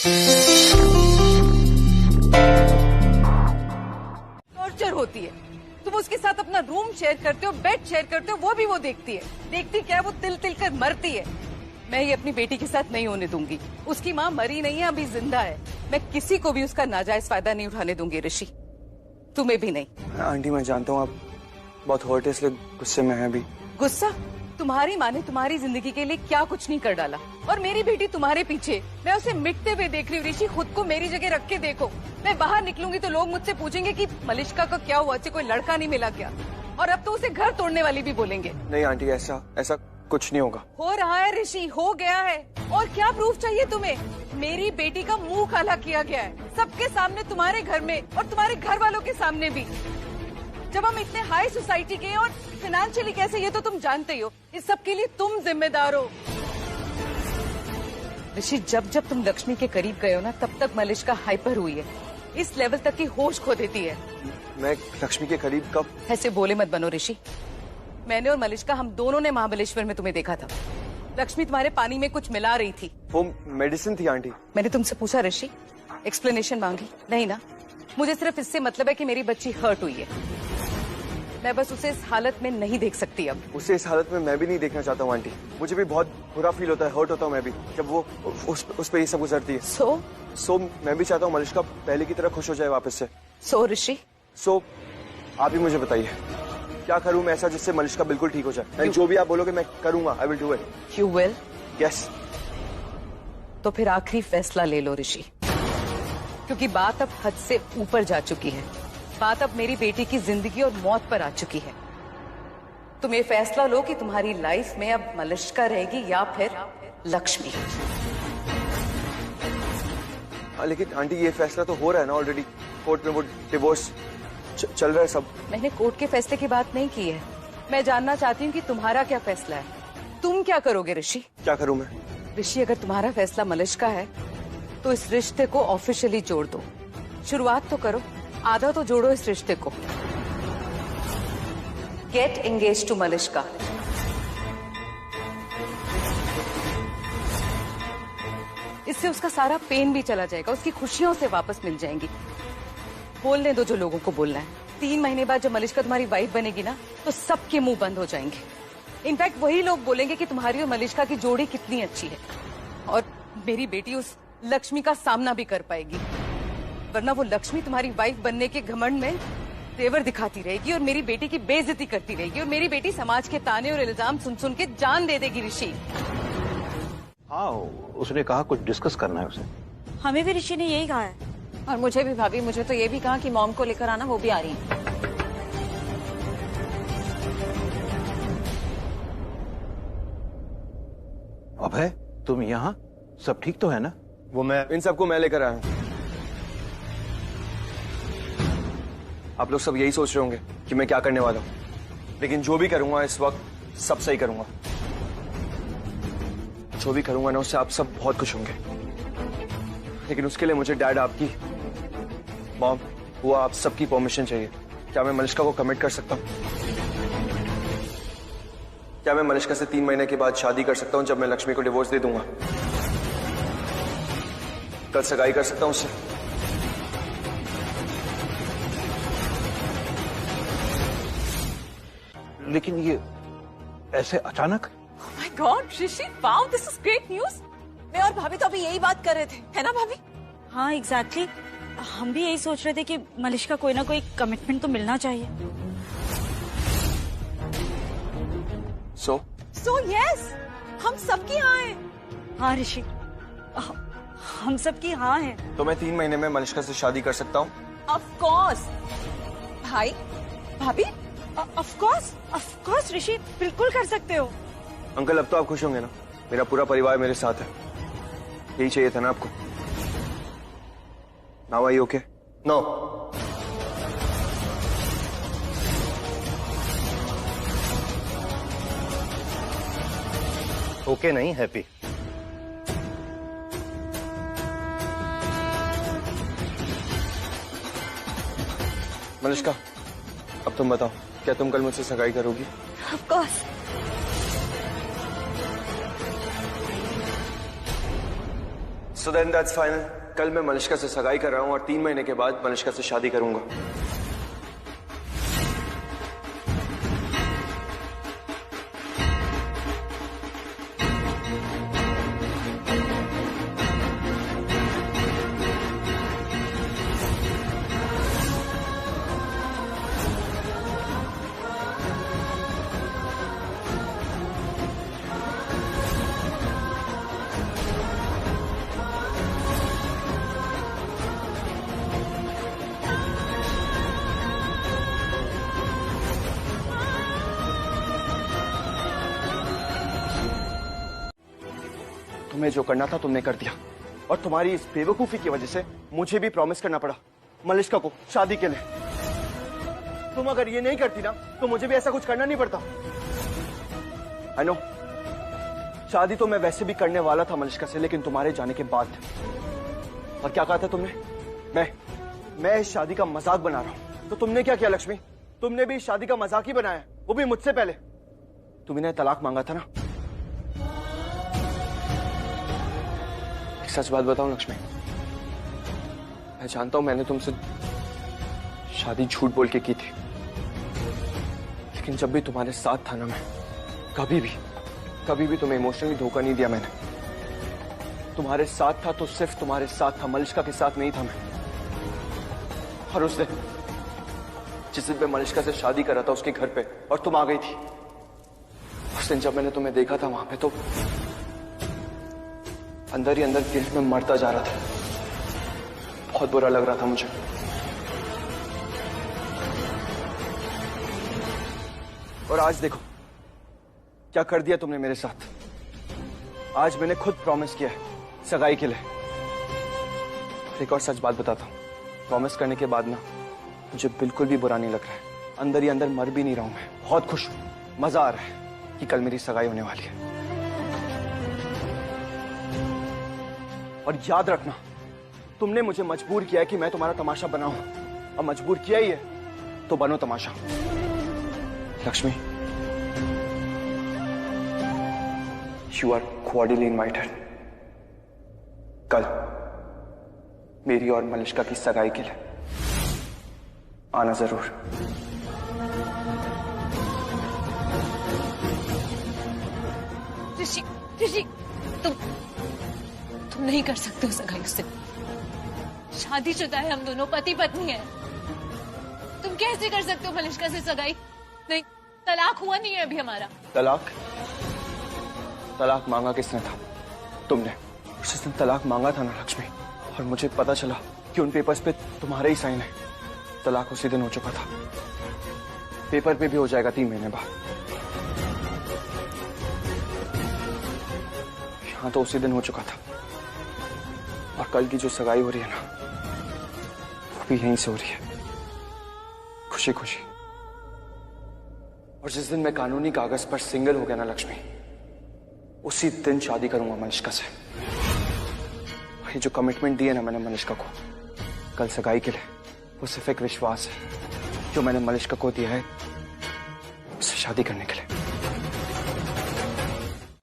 Torture होती है। तुम उसके साथ अपना रूम शेयर करते हो, बेड शेयर करते हो, वो भी वो देखती है। देखती क्या है, वो तिल तिल कर मरती है। मैं ये अपनी बेटी के साथ नहीं होने दूंगी। उसकी माँ मरी नहीं है, अभी जिंदा है। मैं किसी को भी उसका नाजायज फायदा नहीं उठाने दूंगी ऋषि, तुम्हें भी नहीं। आंटी मैं जानता हूँ आप बहुत हर्ट है, इसलिए गुस्से में है अभी। गुस्सा? तुम्हारी माँ ने तुम्हारी जिंदगी के लिए क्या कुछ नहीं कर डाला, और मेरी बेटी तुम्हारे पीछे। मैं उसे मिटते हुए देख रही हूँ ऋषि, खुद को मेरी जगह रख के देखो। मैं बाहर निकलूंगी तो लोग मुझसे पूछेंगे कि मलिष्का का क्या हुआ, कोई लड़का नहीं मिला क्या? और अब तो उसे घर तोड़ने वाली भी बोलेंगे। नहीं आंटी, ऐसा कुछ नहीं होगा। हो रहा है ऋषि, हो गया है। और क्या प्रूफ चाहिए तुम्हें? मेरी बेटी का मुंह काला किया गया है सबके सामने, तुम्हारे घर में और तुम्हारे घर वालों के सामने भी। जब हम इतने हाई सोसाइटी के और फाइनेंशियली कैसे, ये तो तुम जानते ही हो। इस सब के लिए तुम जिम्मेदार हो। ऋषि, जब जब तुम लक्ष्मी के करीब गए हो ना, तब तक मलिष्का हाइपर हुई है। इस लेवल तक की होश खो देती है। मैं लक्ष्मी के करीब कब? ऐसे बोले मत बनो ऋषि। मैंने और मलिष्का, हम दोनों ने महाबलेश्वर में तुम्हें देखा था। लक्ष्मी तुम्हारे पानी में कुछ मिला रही थी। वो मेडिसिन थी आंटी। मैंने तुमसे पूछा ऋषि, एक्सप्लेनेशन मांगी? नहीं ना। मुझे सिर्फ इससे मतलब है कि मेरी बच्ची हर्ट हुई है। मैं बस उसे इस हालत में नहीं देख सकती अब। उसे इस हालत में मैं भी नहीं देखना चाहता हूँ आंटी। मुझे भी बहुत बुरा फील होता है, हर्ट होता हूँ मैं भी, जब वो उस पे ये सब गुजरती है। सो मैं भी चाहता हूँ मलिष्का पहले की तरह खुश हो जाए वापस से। सो ऋषि, आप ही मुझे बताइए, क्या करूँ मैं ऐसा जिससे मलिष्का बिल्कुल ठीक हो जाए? जो भी आप बोलोगे मैं करूंगा। I will do it. You will? Yes. तो फिर आखिरी फैसला ले लो ऋषि, क्योंकि बात अब हद से ऊपर जा चुकी है। बात अब मेरी बेटी की जिंदगी और मौत पर आ चुकी है। तुम ये फैसला लो कि तुम्हारी लाइफ में अब मलिष्का रहेगी या फिर लक्ष्मी। लेकिन आंटी ये फैसला तो हो रहा है ना ऑलरेडी, कोर्ट में वो डिवोर्स चल रहा है सब। मैंने कोर्ट के फैसले की बात नहीं की है। मैं जानना चाहती हूँ कि तुम्हारा क्या फैसला है। तुम क्या करोगे ऋषि? क्या करूँ मैं? ऋषि, अगर तुम्हारा फैसला मलिष्का है तो इस रिश्ते को ऑफिशियली जोड़ दो। शुरुआत तो करो, आधा तो जोड़ो इस रिश्ते को। Get engage to Malishka. इससे उसका सारा पेन भी चला जाएगा, उसकी खुशियां उसे वापस मिल जाएंगी। बोलने दो जो लोगों को बोलना है। 3 महीने बाद जब मलिष्का तुम्हारी वाइफ बनेगी ना, तो सबके मुंह बंद हो जाएंगे। इनफैक्ट वही लोग बोलेंगे कि तुम्हारी और मलिष्का की जोड़ी कितनी अच्छी है, और मेरी बेटी उस लक्ष्मी का सामना भी कर पाएगी। वरना वो लक्ष्मी तुम्हारी वाइफ बनने के घमंड में तेवर दिखाती रहेगी और मेरी बेटी की बेइज्जती करती रहेगी, और मेरी बेटी समाज के ताने और इल्जाम सुन सुन के जान दे देगी ऋषि। हाँ, उसने कहा कुछ डिस्कस करना है उसे। हमें भी ऋषि ने यही कहा है। और मुझे भी भाभी, मुझे तो ये भी कहा कि मॉम को लेकर आना, वो भी आ रही है। अभय, तुम यहाँ? सब ठीक तो है ना? वो मैं इन सबको मैं लेकर आया हूँ। आप लोग सब यही सोच रहे होंगे कि मैं क्या करने वाला हूँ, लेकिन जो भी करूंगा इस वक्त सब सही करूंगा। जो भी करूंगा ना, उससे आप सब बहुत खुश होंगे। लेकिन उसके लिए मुझे डैड, आपकी मॉम, वो आप सबकी परमिशन चाहिए। क्या मैं मलिष्का को कमिट कर सकता हूँ? क्या मैं मलिष्का से 3 महीने के बाद शादी कर सकता हूँ, जब मैं लक्ष्मी को डिवोर्स दे दूंगा? कल सगाई कर सकता हूँ उससे? लेकिन ये ऐसे अचानक? Oh my God, Rishi, wow, this is great news. मैं और भाभी तो अभी यही बात कर रहे थे, है ना भाभी? हाँ एग्जैक्टली, हम भी यही सोच रहे थे कि मलिष्का कोई ना कोई कमिटमेंट तो मिलना चाहिए। So yes, हम सबकी हाँ है। हाँ ऋषि, हम सबकी हाँ है। तो मैं 3 महीने में मलिष्का से शादी कर सकता हूँ? Of course, भाई, भाभी, ऑफ कोर्स ऋषि, बिल्कुल कर सकते हो। अंकल, अब तो आप खुश होंगे ना? मेरा पूरा परिवार मेरे साथ है। यही चाहिए था ना आपको? Now are you okay? No. Okay नहीं, हैप्पी। मलिष्का, अब तुम बताओ, क्या तुम कल मुझसे सगाई करोगी? Of course. So then that's final. कल मैं मलिश्का से सगाई कर रहा हूँ और 3 महीने के बाद मलिश्का से शादी करूंगा। तुम्हें जो करना था तुमने कर दिया और तुम्हारी इस बेवकूफी की वजह से मुझे भी प्रॉमिस करना पड़ा मलिश्का को शादी के लिए। तुम अगर ये नहीं करती ना तो मुझे भी ऐसा कुछ करना नहीं पड़ता। आई नो शादी तो मैं वैसे भी करने वाला था मलिश्का से, लेकिन तुम्हारे जाने के बाद। और क्या कहा था तुमने? मैं इस शादी का मजाक बना रहा हूं। तो तुमने क्या किया लक्ष्मी? तुमने भी इस शादी का मजाक ही बनाया, वो भी मुझसे पहले। तुमने तलाक मांगा था ना। सच बात बताऊं लक्ष्मी, मैं जानता हूं मैंने तुमसे शादी झूठ बोल के की थी, लेकिन जब भी तुम्हारे साथ था ना, मैं कभी भी तुम्हें इमोशनली धोखा नहीं दिया मैंने। तुम्हारे साथ था तो सिर्फ तुम्हारे साथ था, मलिश्का के साथ नहीं था मैं। और उस दिन जिस दिन मैं मलिश्का से शादी कर रहा था उसके घर पे और तुम आ गई थी, उस दिन जब मैंने तुम्हें देखा था वहां पे तो अंदर ही अंदर गिल्ट में मरता जा रहा था। बहुत बुरा लग रहा था मुझे। और आज देखो क्या कर दिया तुमने मेरे साथ। आज मैंने खुद प्रॉमिस किया है सगाई के लिए। एक और सच बात बताता हूं, प्रॉमिस करने के बाद ना मुझे बिल्कुल भी बुरा नहीं लग रहा है। अंदर ही अंदर मर भी नहीं रहा हूं मैं, बहुत खुश हूं। मजा आ रहा है कि कल मेरी सगाई होने वाली है। और याद रखना, तुमने मुझे मजबूर किया है कि मैं तुम्हारा तमाशा बनाऊं, और मजबूर किया ही है तो बनो तमाशा। Lakshmi, you are cordially invited कल मेरी और मलिश्का की सगाई के लिए। आना जरूर। ऋषि तुम नहीं कर सकते हो सगाई उससे। शादीशुदा है, हम दोनों पति पत्नी हैं। तुम कैसे कर सकते हो मलिश्का से सगाई? नहीं, तलाक हुआ नहीं है अभी हमारा। तलाक मांगा किसने था? तुमने। जिस दिन तलाक मांगा था ना लक्ष्मी, और मुझे पता चला कि उन पेपर्स पे तुम्हारे ही साइन है, तलाक उसी दिन हो चुका था। पेपर पे भी हो जाएगा 3 महीने बाद। यहां तो उसी दिन हो चुका था। और कल की जो सगाई हो रही है ना, वो भी यहीं से हो रही है, खुशी खुशी। और जिस दिन मैं कानूनी कागज पर सिंगल हो गया ना लक्ष्मी, उसी दिन शादी करूंगा मलिश्का से। ये जो कमिटमेंट दी है ना मैंने मलिश्का को कल सगाई के लिए, वो सिर्फ एक विश्वास है जो मैंने मलिश्का को दिया है उससे शादी करने के लिए।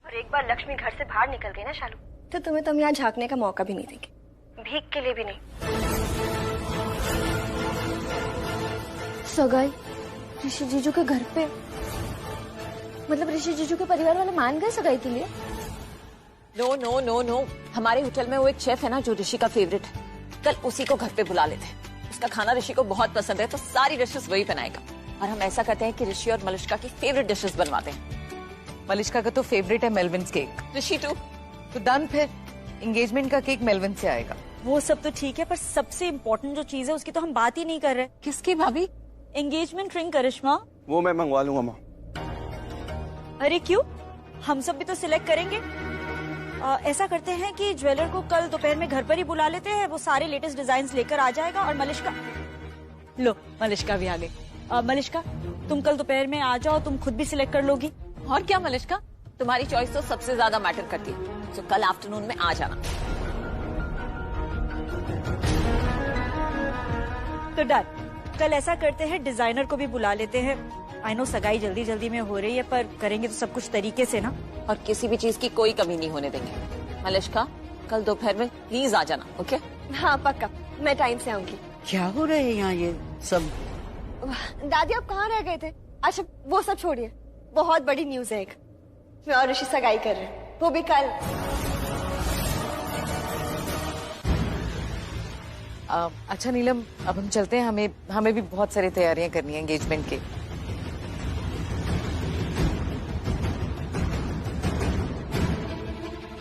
और एक बार लक्ष्मी घर से बाहर निकल गई ना शालू, तो तुम्हें तुम यहाँ झांकने का मौका भी नहीं देंगे, भीख के लिए भी नहीं। सगाई ऋषि जीजू के घर पे? मतलब ऋषि जीजू के परिवार वाले मान गए सगाई के लिए? नो नो नो नो, हमारे होटल में वो एक शेफ है ना जो ऋषि का फेवरेट है, कल उसी को घर पे बुला लेते हैं। उसका खाना ऋषि को बहुत पसंद है, तो सारी डिशेस वही बनाएगा। और हम ऐसा करते हैं कि ऋषि और मलिश्का की फेवरेट डिशेस बनवाते हैं। मलिश्का का तो फेवरेट है मेलविन्स केक। ऋषि टू। तो डन, फिर एंगेजमेंट का केक मेलविन से आएगा। वो सब तो ठीक है, पर सबसे इम्पोर्टेंट जो चीज है उसकी तो हम बात ही नहीं कर रहे। किसकी भाभी? एंगेजमेंट रिंग करिश्मा। वो मैं मंगवा लूंगा माँ। अरे क्यों, हम सब भी तो सिलेक्ट करेंगे। ऐसा करते हैं कि ज्वेलर को कल दोपहर में घर पर ही बुला लेते हैं, वो सारे लेटेस्ट डिजाइन लेकर आ जाएगा। और मलिश्का, लो मलिश्का भी आ गई। मलिश्का तुम कल दोपहर में आ जाओ, तुम खुद भी सिलेक्ट कर लोगी। और क्या मलिश्का, तुम्हारी चॉइस तो सबसे ज्यादा मैटर करती है, तो कल आफ्टरनून में आ जाना। तो डन, कल ऐसा करते हैं डिजाइनर को भी बुला लेते हैं। आई नो सगाई जल्दी जल्दी में हो रही है, पर करेंगे तो सब कुछ तरीके से ना। और किसी भी चीज की कोई कमी नहीं होने देंगे। मलिश्का, कल दोपहर में प्लीज आ जाना, ओके? हाँ पक्का, मैं टाइम से आऊंगी। क्या हो रहा है यहाँ ये सब? दादी आप कहाँ रह गए थे? अच्छा वो सब छोड़िए, बहुत बड़ी न्यूज है एक। मैं और ऋषि सगाई कर रहे हैं, वो भी कल। अच्छा नीलम, अब हम चलते हैं, हमें भी बहुत सारी तैयारियां करनी है एंगेजमेंट की।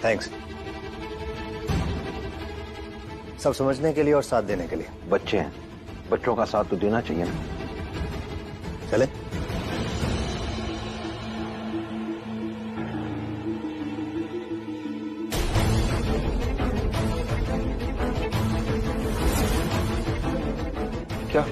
थैंक्स सब समझने के लिए और साथ देने के लिए। बच्चे हैं, बच्चों का साथ तो देना चाहिए ना। चले। क्या?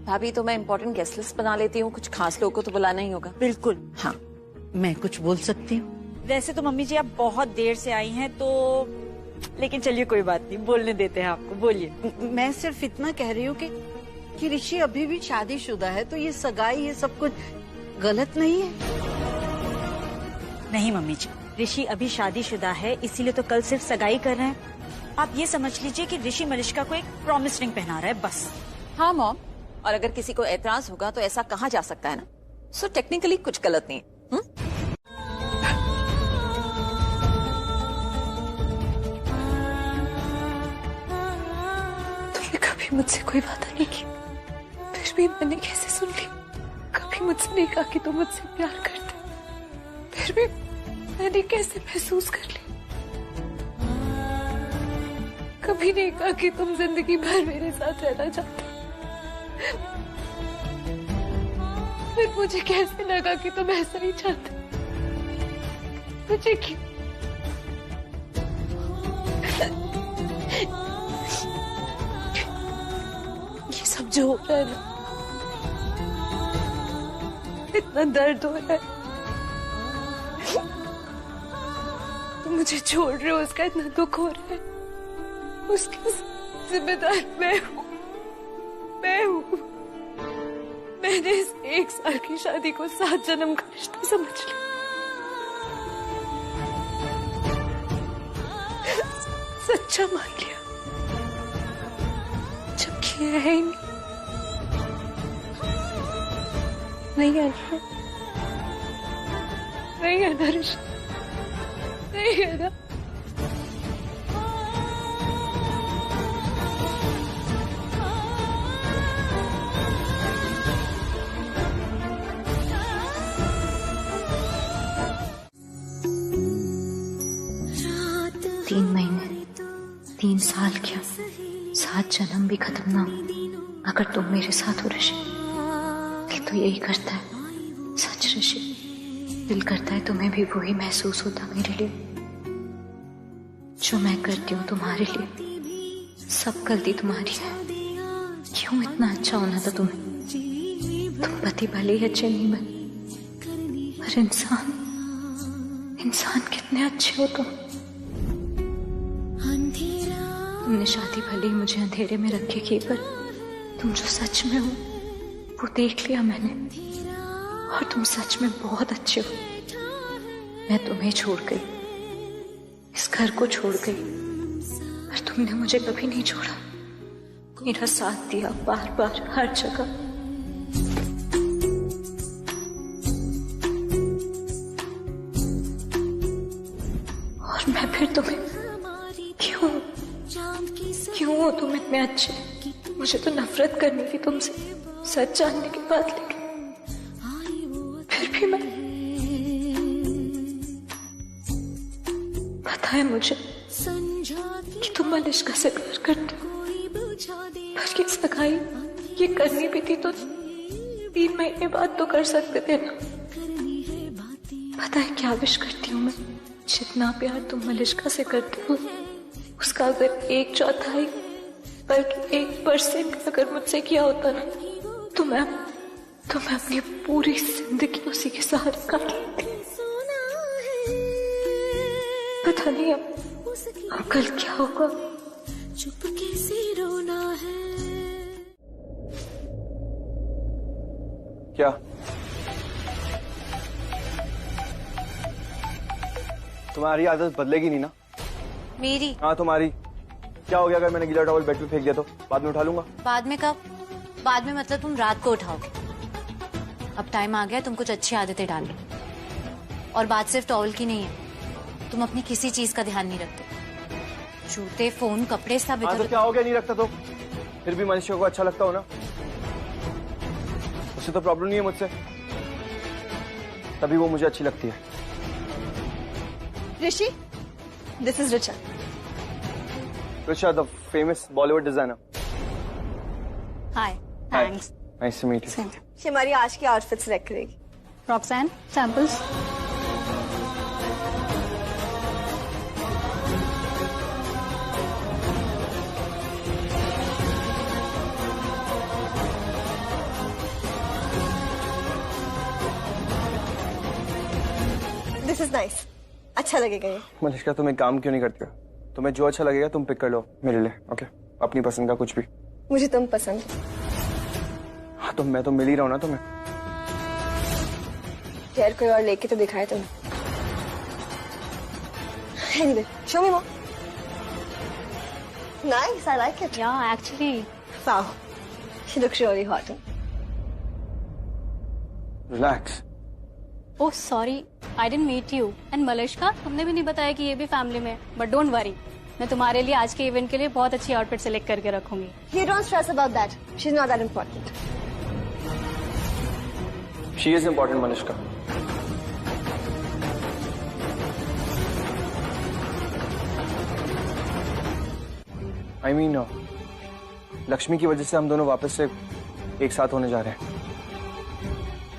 भाभी तो मैं इम्पोर्टेंट गेस्ट लिस्ट बना लेती हूँ, कुछ खास लोगों को तो बुलाना ही होगा। बिल्कुल। हाँ, मैं कुछ बोल सकती हूँ? वैसे तो मम्मी जी आप बहुत देर से आई हैं तो, लेकिन चलिए कोई बात नहीं, बोलने देते हैं आपको, बोलिए। मैं सिर्फ इतना कह रही हूँ कि ऋषि अभी भी शादीशुदा है, तो ये सगाई ये सब कुछ गलत नहीं है। नहीं मम्मी जी, ऋषि अभी शादीशुदा है, इसीलिए तो कल सिर्फ सगाई कर रहे हैं। आप ये समझ लीजिए कि ऋषि मलिष्का को एक प्रॉमिस रिंग पहना रहा है, बस। हाँ मॉम, और अगर किसी को एतराज होगा तो ऐसा कहा जा सकता है ना, सो टेक्निकली कुछ गलत नहीं है। तुमने कभी मुझसे कोई वादा नहीं की, फिर भी मैंने कैसे सुन ली? कभी मुझसे नहीं कहा कि तुम मुझसे प्यार करते, फिर भी मैंने कैसे महसूस कर ली? कभी नहीं कहा कि तुम जिंदगी भर मेरे साथ रहना चाहते, फिर मुझे कैसे लगा कि तुम ऐसा ही चाहते? मुझे क्यों? ये सब जो हो रहा है ना, इतना दर्द हो रहा है, तुम मुझे छोड़ रहे हो, उसका इतना दुख हो रहा है, उसकी जिम्मेदार मैं हूँ। मैंने इस 1 साल की शादी को 7 जन्म का रिश्ता समझ लिया। सच्चा मान लिया, जबकि ये है ही नहीं है ना, नहीं है ना ऋषि, नहीं है ना। तीन साल क्या, 7 जन्म भी खत्म ना हो अगर तुम मेरे साथ हो ऋषि। दिल तो यही करता है, सच ऋषि, दिल करता है तुम्हें भी वही महसूस होता मेरे लिए जो मैं करती हूँ तुम्हारे लिए। सब गलती तुम्हारी है, क्यों इतना अच्छा होना था तुम्हें? तुम पति भले ही अच्छे नहीं बने, पर इंसान कितने अच्छे हो तुम। तुमने शादी भले ही मुझे अंधेरे में रखे की, पर तुम जो सच में हो वो देख लिया मैंने, और तुम सच में बहुत अच्छे हो। मैं तुम्हें छोड़ गई, इस घर को छोड़ गई, पर तुमने मुझे कभी नहीं छोड़ा, मेरा साथ दिया बार बार हर जगह। और मैं फिर तुम्हें क्यों हो तुम इतने अच्छे? मुझे तो नफरत करनी थी तुमसे सच जानने के बाद, लेकिन फिर भी मैं, पता है मुझे कि तुम मलिष्का से प्यार करते हो, पर ये सगाई ये करनी भी थी तो 3 महीने बाद तो कर सकते थे ना। पता है क्या विश करती हूँ मैं? जितना प्यार तुम मलिष्का से करते हो उसका अगर 1/4 बल्कि 1% अगर मुझसे किया होता ना, तो मैं अपनी पूरी जिंदगी उसी के सहारे काट लेती। पता नहीं अब कल क्या होगा। चुपके से रोना क्या? तुम्हारी आदत बदलेगी नहीं ना? मेरी? हाँ तुम्हारी। क्या हो गया अगर मैंने गीला टॉवल बेड पे फेंक दिया तो? बाद में उठा लूंगा। बाद में कब? बाद में मतलब तुम रात को उठाओगे। अब टाइम आ गया, तुम कुछ अच्छी आदतें डालो। और बात सिर्फ टॉवल की नहीं है, तुम अपनी किसी चीज का ध्यान नहीं रखते। जूते, फोन, कपड़े सब हाँ, इधर। तो क्या हो गया नहीं रखता तो? फिर भी मनुष्य को अच्छा लगता हो ना? उसे तो प्रॉब्लम नहीं है मुझसे, तभी वो मुझे अच्छी लगती है। Rishi, this is Richa. Richa, the famous Bollywood designer. Hi, thanks. Nice to meet you. ये हमारी आज की आउटफिट सिलेक्ट करेगी। Roxanne, samples. This is nice, अच्छा लगेगा ये। मलिष्का, तुम एक काम क्यों नहीं करती हो? तुम्हें जो अच्छा लगेगा तुम पिक कर लो मेरे लिए, ओके? अपनी पसंद का कुछ भी। मुझे तुम पसंद हो। हाँ, तो मैं तो मिल ही रहा हूँ ना तुम्हें। यार कोई और लेके तो दिखाए तुम। Anyway, show me more. Nice, I like it. Yeah, actually. Wow, she looks really hot. Relax. Oh sorry, I didn't meet you. And Malishka, तुमने भी नहीं बताया कि ये भी फैमिली में। बट डोंट वरी, मैं तुम्हारे लिए आज के इवेंट के लिए बहुत अच्छी आउटफिट सिलेक्ट करके रखूंगी। You don't stress about that. She's not that important. She is important Malishka. I mean, Lakshmi की वजह से हम दोनों वापस से एक साथ होने जा रहे हैं।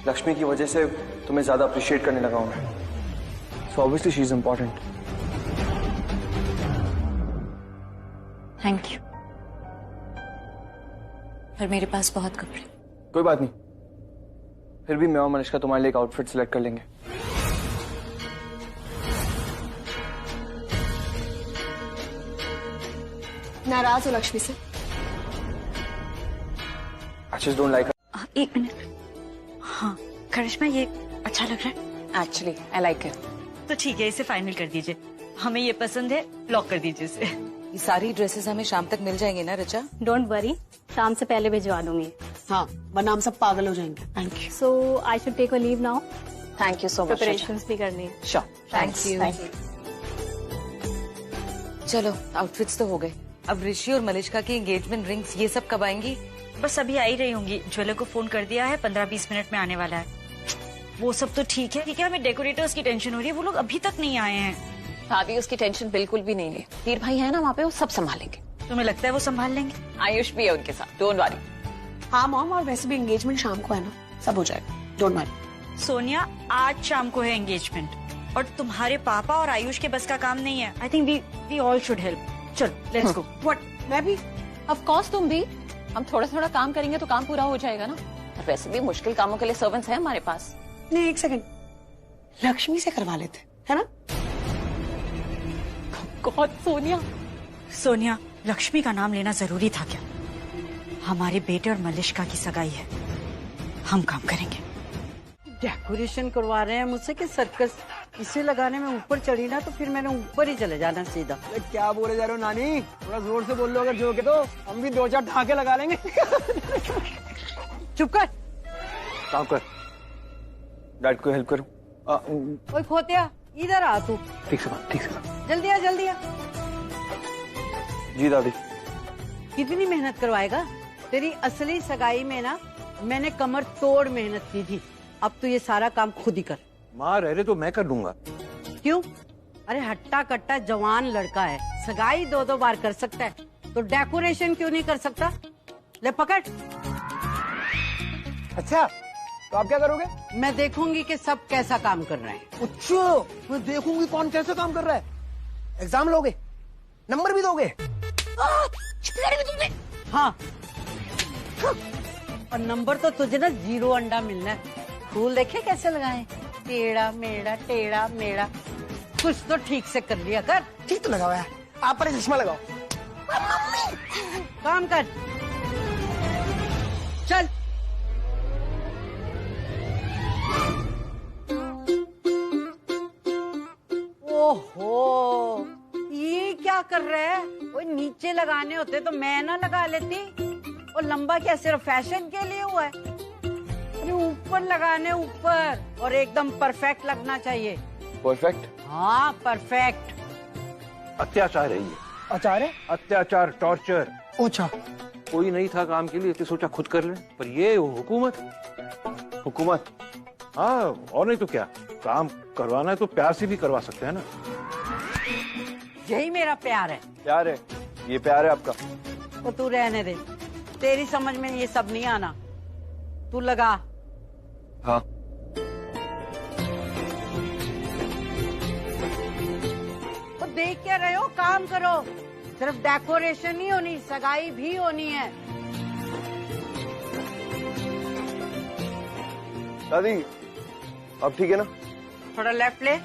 लक्ष्मी की वजह से तुम्हें ज्यादा अप्रिशिएट करने लगा हूं मैं। So obviously she is important. Thank you. पर मेरे पास बहुत कपड़े। कोई बात नहीं, फिर भी मैं और मलिष्का तुम्हारे लिए एक आउटफिट सिलेक्ट कर लेंगे। नाराज हो लक्ष्मी से? I just don't like her. एक मिनट। हाँ करिश्मा, ये अच्छा लग रहा है। Actually I like it. तो ठीक है, इसे फाइनल कर दीजिए। हमें ये पसंद है, लॉक कर दीजिए इसे। ये सारी ड्रेसेस हमें शाम तक मिल जाएंगी ना रिचा? डोंट वरी, शाम से पहले भिजवा दूंगी। हाँ, वरना हम सब पागल हो जाएंगे। Thank you. So I should take a leave now. Thank you so much. Preparations भी करनी है। Sure, thank you. चलो, आउटफिट्स तो हो गए। अब ऋषि और मलिष्का की एंगेजमेंट रिंग्स ये सब कब आएंगी? बस अभी आ ही रही होंगी। ज्वेलर को फोन कर दिया है, 15-20 मिनट में आने वाला है। वो सब तो ठीक है, हमें डेकोरेटर्स की टेंशन हो रही है, वो लोग अभी तक नहीं आए हैं। भाभी उसकी टेंशन बिल्कुल भी नहीं ले। वीर भाई है ना वहाँ पे, वो सब संभालेंगे। तुम्हें लगता है वो संभाल लेंगे? आयुष भी है उनके साथ, डोंट वरी। हाँ मॉम, और वैसे भी एंगेजमेंट शाम को है ना, सब हो जाएगा, डोंट वरी। सोनिया, आज शाम को है एंगेजमेंट और तुम्हारे पापा और आयुष के बस का काम नहीं है। I think we all should help. चलो लेट्स गो। व्हाट? मैं भी? ऑफ कोर्स तुम भी। हम थोड़ा थोड़ा काम करेंगे तो काम पूरा हो जाएगा ना। और वैसे भी मुश्किल कामों के लिए सर्वेंट्स हैं हमारे पास। नहीं, एक सेकंड, लक्ष्मी से करवा लेते, है ना? गॉड सोनिया। सोनिया, लक्ष्मी का नाम लेना जरूरी था क्या? हमारे बेटे और मलिष्का की सगाई है, हम काम करेंगे। डेकोरेशन करवा रहे हैं मुझसे कि सर्कस। इसे लगाने में ऊपर चढ़ी ना तो फिर मैंने ऊपर ही चले जाना सीधा। क्या बोले जा रहे हो नानी? थोड़ा जोर से बोल लो, अगर जोके तो हम भी 2-4 ढाके लगा लेंगे। चुप कर। काम कर, डैड को हेल्प करूं। ओए खोतिया, इधर आ तू। ठीक से बात, ठीक से बात। जल्दी आ, जल्दी आ। जी दादी। कितनी मेहनत करवाएगा? तेरी असली सगाई में ना मैंने कमर तोड़ मेहनत की थी। अब तो ये सारा काम खुद ही कर। माँ रह रहे तो मैं कर दूंगा। क्यों? अरे हट्टा कट्टा जवान लड़का है, सगाई 2-2 बार कर सकता है, तो डेकोरेशन क्यों नहीं कर सकता? ले पकड़। अच्छा, तो आप क्या करोगे? मैं देखूंगी कि सब कैसा काम कर रहे हैं। अच्छा, मैं देखूंगी कौन कैसे काम कर रहा है। एग्जाम लोगे? नंबर भी दोगे? हाँ, और नंबर तो तुझे ना 0 अंडा मिलना है। फूल देखे कैसे लगाए? टेढ़ा मेढ़ा, टेढ़ा मेढ़ा। कुछ तो ठीक से कर लिया कर। ठीक तो लगा हुआ है। आप पर चश्मा लगाओ। काम कर, चल। कर रहे हैं? वो नीचे लगाने होते तो मैं ना लगा लेती। और लंबा क्या सिर्फ फैशन के लिए हुआ है? अरे ऊपर लगाने, ऊपर, और एकदम परफेक्ट लगना चाहिए। परफेक्ट? हाँ परफेक्ट। अत्याचार है ये। अचार है? अत्याचार, टॉर्चर। अच्छा, कोई नहीं था काम के लिए तो सोचा खुद कर ले, पर ये हुकूमत। हुकूमत? हाँ, और नहीं तो क्या। काम करवाना है तो प्यार से भी करवा सकते हैं ना। यही मेरा प्यार है। प्यार है? ये प्यार है आपका? तो तू रहने दे, तेरी समझ में ये सब नहीं आना। तू लगा। हाँ। तो देख क्या रहे हो, काम करो। सिर्फ डेकोरेशन नहीं होनी, सगाई भी होनी है। दादी अब ठीक है ना? थोड़ा लेफ्ट ले।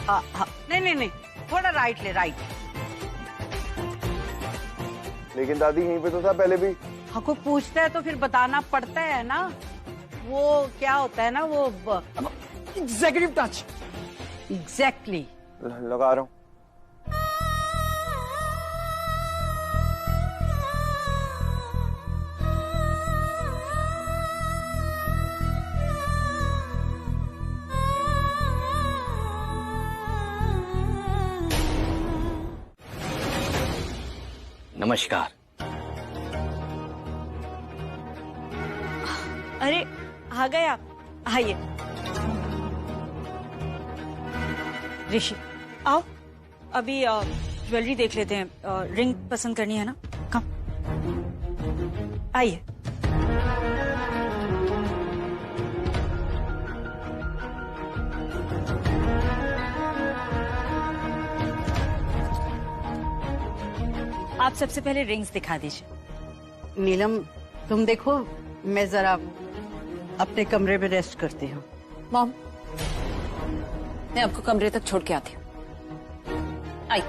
हाँ हाँ, नहीं, थोड़ा राइट ले, राइट। लेकिन दादी यहीं पे तो था पहले भी। हाँ, कोई पूछता है तो फिर बताना पड़ता है ना। वो क्या होता है ना, वो एग्जीक्यूटिव टच। एग्जैक्टली। लगा रहा हूँ। नमस्कार। अरे आ गए आप, आइए। ऋषि आओ, अभी ज्वेलरी देख लेते हैं। रिंग पसंद करनी है ना? कम आइए। आप सबसे पहले रिंग्स दिखा दीजिए। नीलम तुम देखो, मैं जरा अपने कमरे में रेस्ट करती हूँ। मॉम, मैं आपको कमरे तक छोड़ के आती हूँ। आई।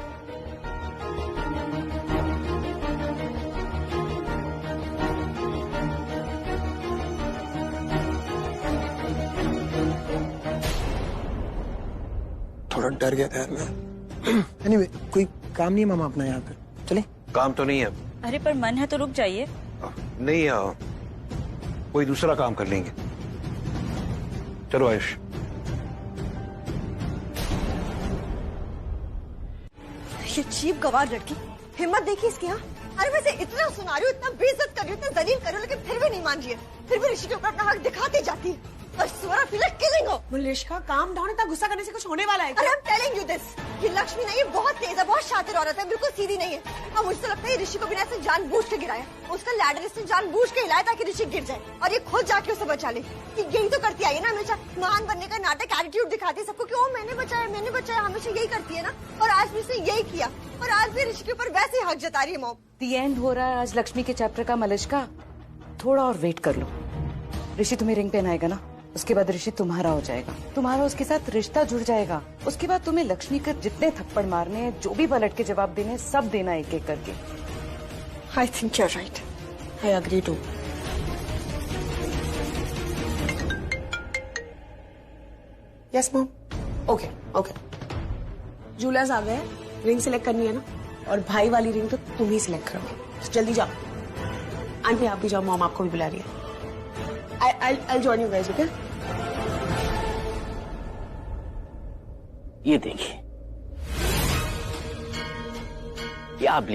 थोड़ा डर गया था यार मैं। एनीवे, कोई काम नहीं है मामा अपना यहाँ पे, चले? काम तो नहीं है। अरे पर मन है तो रुक जाइए। नहीं, कोई दूसरा काम कर लेंगे। चलो आयुष। ये चीप गवार लड़की, हिम्मत देखी इसकी। हाँ, अरे वैसे इतना सुना रही हूँ, इतना बेइज्जत कर रही हूँ, इतना जलील कर रही हूँ, लेकिन फिर भी नहीं मान रही है। फिर भी ऋषि के ऊपर अपना हक दिखाती जाती है। और स्वरा फील लाइक किलिंग हो। Malishka, calm down. इतना गुस्सा करने से कुछ होने वाला है क्या? अरे I'm telling you this, ये लक्ष्मी नहीं है, बहुत तेज है, बहुत शातिर औरत है, बिल्कुल सीधी नहीं है। और मुझे तो लगता है ऋषि को बिना ऐसे जानबूझ के गिराया। उसका लैडर इसने जानबूझ के हिलाया ताकि ऋषि गिर जाए और ये खुद जाके उसे बचा ले। यही तो करती आई है ना हमेशा, महान बनने का नाटक, एटीट्यूड दिखाती है सबको कि ओ मैंने बचाया, हमेशा यही करती है ना। और आज भी उसने यही किया, और आज भी ऋषि के ऊपर वैसे ही हक जता रही है मॉम। दी एंड हो रहा है आज लक्ष्मी के चैप्टर का मलिष्का। थोड़ा और वेट कर लो। ऋषि तुम्हें रिंग पहनाएगा ना, उसके बाद ऋषि तुम्हारा हो जाएगा, तुम्हारा उसके साथ रिश्ता जुड़ जाएगा। उसके बाद तुम्हें लक्ष्मी के जितने थप्पड़ मारने हैं, जो भी पलट के जवाब देने, सब देना एक एक करके। I think you are right, I agree too. Yes mom. Okay okay, jewellers आ गए, रिंग सिलेक्ट करनी है ना, और भाई वाली रिंग तो तुम ही सिलेक्ट करोगे। जल्दी जाओ। आंटी आप भी जाओ, मॉम आपको भी बुला रही है। I'll join you guys, okay? ये देखिए, ये आप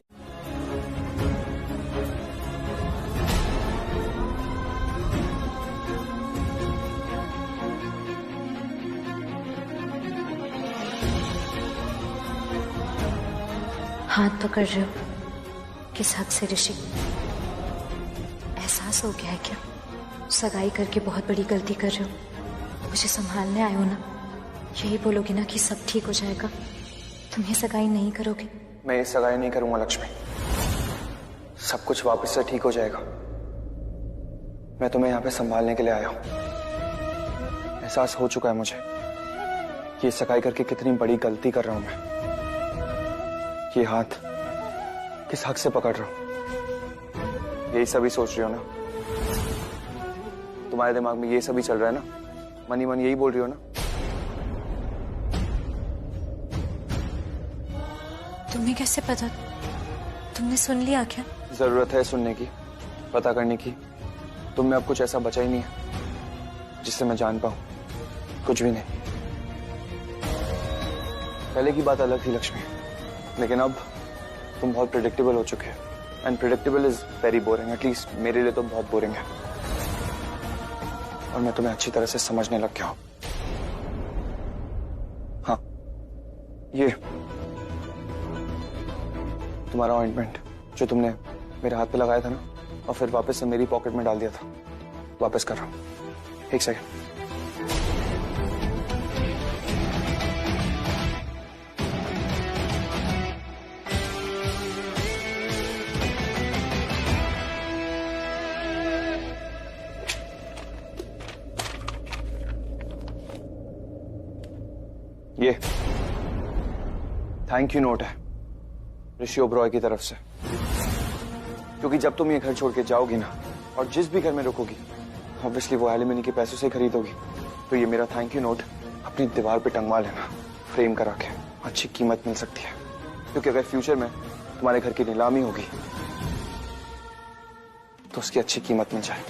हाथ पकड़ रहे हो, किस हक से ऋषि? एहसास हो गया है क्या? सगाई करके बहुत बड़ी गलती कर रहे हो, मुझे संभालने आए हो ना। यही बोलोगे ना कि सब ठीक हो जाएगा, तुम ये सगाई नहीं करोगे? मैं ये सगाई नहीं करूंगा लक्ष्मी, सब कुछ वापस से ठीक हो जाएगा। मैं तुम्हें यहाँ पे संभालने के लिए आया हूँ। एहसास हो चुका है मुझे कि ये सगाई करके कितनी बड़ी गलती कर रहा हूं मैं। ये हाथ किस हक से पकड़ रहा हूं, यही सभी सोच रही हो ना? तुम्हारे दिमाग में ये सभी चल रहा है ना? मनी मन यही बोल रही हो ना? तुम्हें कैसे पता? तुमने सुन लिया क्या? जरूरत है सुनने की, पता करने की। तुम में अब कुछ ऐसा बचा ही नहीं है जिससे मैं जान पाऊं। कुछ भी नहीं। पहले की बात अलग थी लक्ष्मी, लेकिन अब तुम बहुत प्रेडिक्टेबल हो चुके हैं। And predictable is very boring, at least मेरे लिए तो बहुत बोरिंग है। और मैं तुम्हें अच्छी तरह से समझने लग गया हूं। हाँ, ये तुम्हारा ऑइंटमेंट जो तुमने मेरे हाथ पे लगाया था ना, और फिर वापस से मेरी पॉकेट में डाल दिया था, वापस कर रहा हूं। एक सेकंड। ये थैंक यू नोट है ऋषि ओबरॉय की तरफ से, क्योंकि जब तुम ये घर छोड़ के जाओगी ना, और जिस भी घर में रुकोगी, ऑब्वियसली वो एलिमनी के पैसों से खरीदोगी, तो ये मेरा थैंक यू नोट अपनी दीवार पे टंगवा लेना, फ्रेम करा के। अच्छी कीमत मिल सकती है, क्योंकि अगर फ्यूचर में तुम्हारे घर की नीलामी होगी तो उसकी अच्छी कीमत मिल जाए,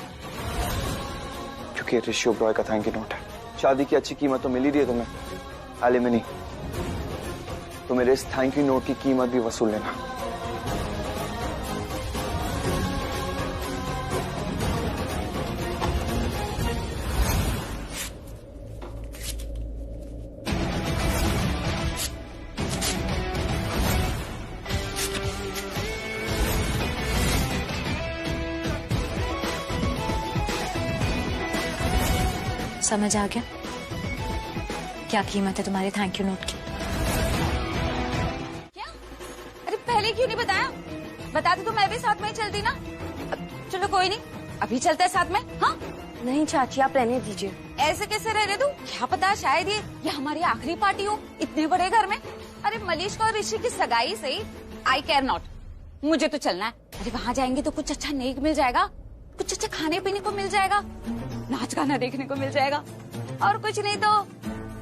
क्योंकि ऋषि ओबरॉय का थैंक यू नोट है। शादी की अच्छी कीमत तो मिल ही रही है तुम्हें एलिमनी, तो मेरे इस थैंक यू नोट की कीमत भी वसूल लेना। समझ आ गया क्या कीमत है तुम्हारे थैंक यू नोट की? क्या? अरे पहले क्यों नहीं बताया? बताते तो मैं भी साथ में ही चलती ना। चलो कोई नहीं, अभी चलते हैं साथ में। हाँ नहीं चाची, आप रहने दीजिए। ऐसे कैसे रहने दूं? क्या पता शायद ये हमारी आखिरी पार्टी हो इतने बड़े घर में। अरे मलिश्का और ऋषि की सगाई से ही आई केयर नॉट, मुझे तो चलना है। अरे वहाँ जाएंगे तो कुछ अच्छा नेक मिल जाएगा, कुछ अच्छा खाने पीने को मिल जाएगा, नाच गाना देखने को मिल जाएगा, और कुछ नहीं तो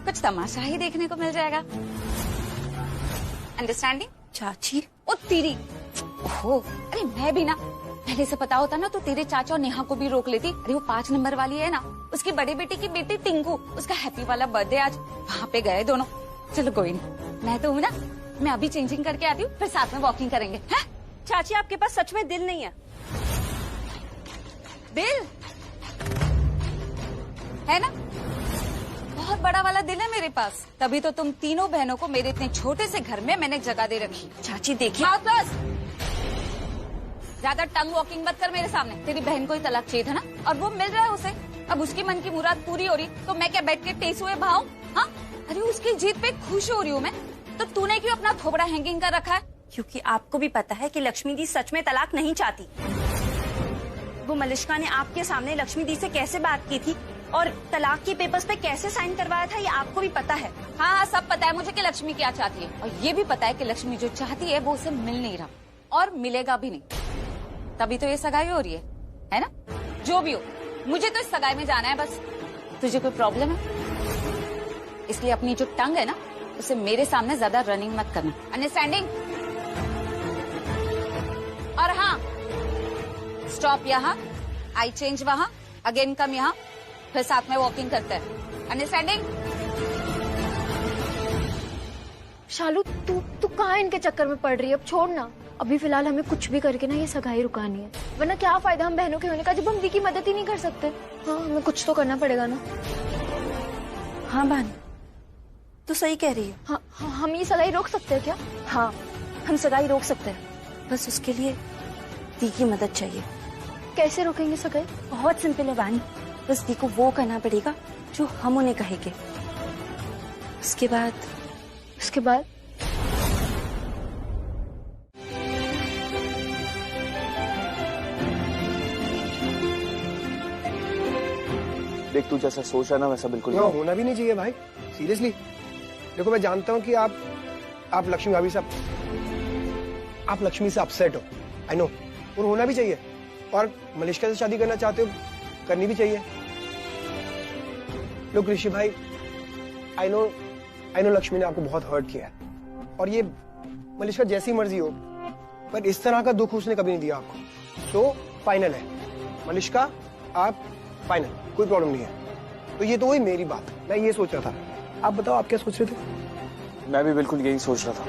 कुछ तमाशा ही देखने को मिल जाएगा। अंडरस्टैंडिंग? चाची ओ तेरी, ओहो, अरे मैं भी ना पहले से पता होता ना तो तेरे चाचा और नेहा को भी रोक लेती। अरे वो 5 नंबर वाली है ना, उसकी बड़ी बेटी की बेटी टिंकू, उसका हैप्पी वाला बर्थडे आज, वहाँ पे गए दोनों। चलो कोई नहीं, मैं तो हूँ ना, मैं अभी चेंजिंग करके आती हूँ, फिर साथ में वॉकिंग करेंगे। हैं? चाची आपके पास सच में दिल नहीं है? दिल है ना, बहुत बड़ा वाला दिल है मेरे पास, तभी तो तुम तीनों बहनों को मेरे इतने छोटे से घर में मैंने जगह दे रखी। चाची देखिए, ज्यादा टंग वॉकिंग मत कर मेरे सामने। तेरी बहन को ही तलाक चाहिए था ना, और वो मिल रहा है उसे। अब उसकी मन की मुराद पूरी हो रही तो मैं क्या बैठ के टेसुए भाऊं? हाँ, अरे उसकी जीत पे खुश हो रही हूँ मैं, तो तूने क्यों अपना थोबड़ा हैंगिंग कर रखा है? क्योंकि आपको भी पता है कि लक्ष्मी दी सच में तलाक नहीं चाहती। वो मलिश्का ने आपके सामने लक्ष्मी दी से कैसे बात की थी और तलाक के पेपर्स पे कैसे साइन करवाया था, ये आपको भी पता है। हाँ, सब पता है मुझे कि लक्ष्मी क्या चाहती है, और ये भी पता है कि लक्ष्मी जो चाहती है वो उसे मिल नहीं रहा, और मिलेगा भी नहीं। तभी तो ये सगाई हो रही है ना? जो भी हो, मुझे तो इस सगाई में जाना है बस। तुझे कोई प्रॉब्लम है? इसलिए अपनी जो टंग है ना, उसे मेरे सामने ज्यादा रनिंग मत करना। अंडरस्टैंडिंग? और हाँ, स्टॉप यहाँ, आई चेंज वहाँ, अगेन कम यहाँ, फिर साथ में वॉकिंग करते हैं। अंडरस्टैंडिंग? शालू तू कहाँ इनके चक्कर में पड़ रही है? अब छोड़ ना, अभी फिलहाल हमें कुछ भी करके ना ये सगाई रुकानी है, वरना क्या फायदा हम बहनों के होने का जब हम दी की मदद ही नहीं कर सकते। हाँ, हमें कुछ तो करना पड़ेगा ना। हाँ बानी, तो सही कह रही है। हाँ, हम ये सगाई रोक सकते हैं क्या? हाँ, हम सगाई रोक सकते हैं, बस उसके लिए दी की मदद चाहिए। कैसे रोकेंगे सगाई? बहुत सिंपल है बानी, बस दी को वो करना पड़ेगा जो हम उन्हें कहेंगे। उसके बाद देख, तू जैसा सोच रहा ना वैसा बिल्कुल नहीं होना भी नहीं चाहिए भाई, सीरियसली। देखो मैं जानता हूँ कि आप लक्ष्मी भाभी से आप लक्ष्मी से अपसेट हो, आई नो, और होना भी चाहिए, और मलिश्का से शादी करना चाहते हो, करनी भी चाहिए। लोग ऋषि भाई, आई नो लक्ष्मी ने आपको बहुत हर्ट किया है, और ये मलिश्का जैसी मर्जी हो, पर इस तरह का दुख उसने कभी नहीं दिया आपको। तो फाइनल है मलिश्का, आप फाइनल, कोई प्रॉब्लम नहीं है। तो ये तो वही मेरी बात, मैं ये सोच रहा था। आप बताओ आप क्या सोच रहे थे? मैं भी बिल्कुल यही सोच रहा था,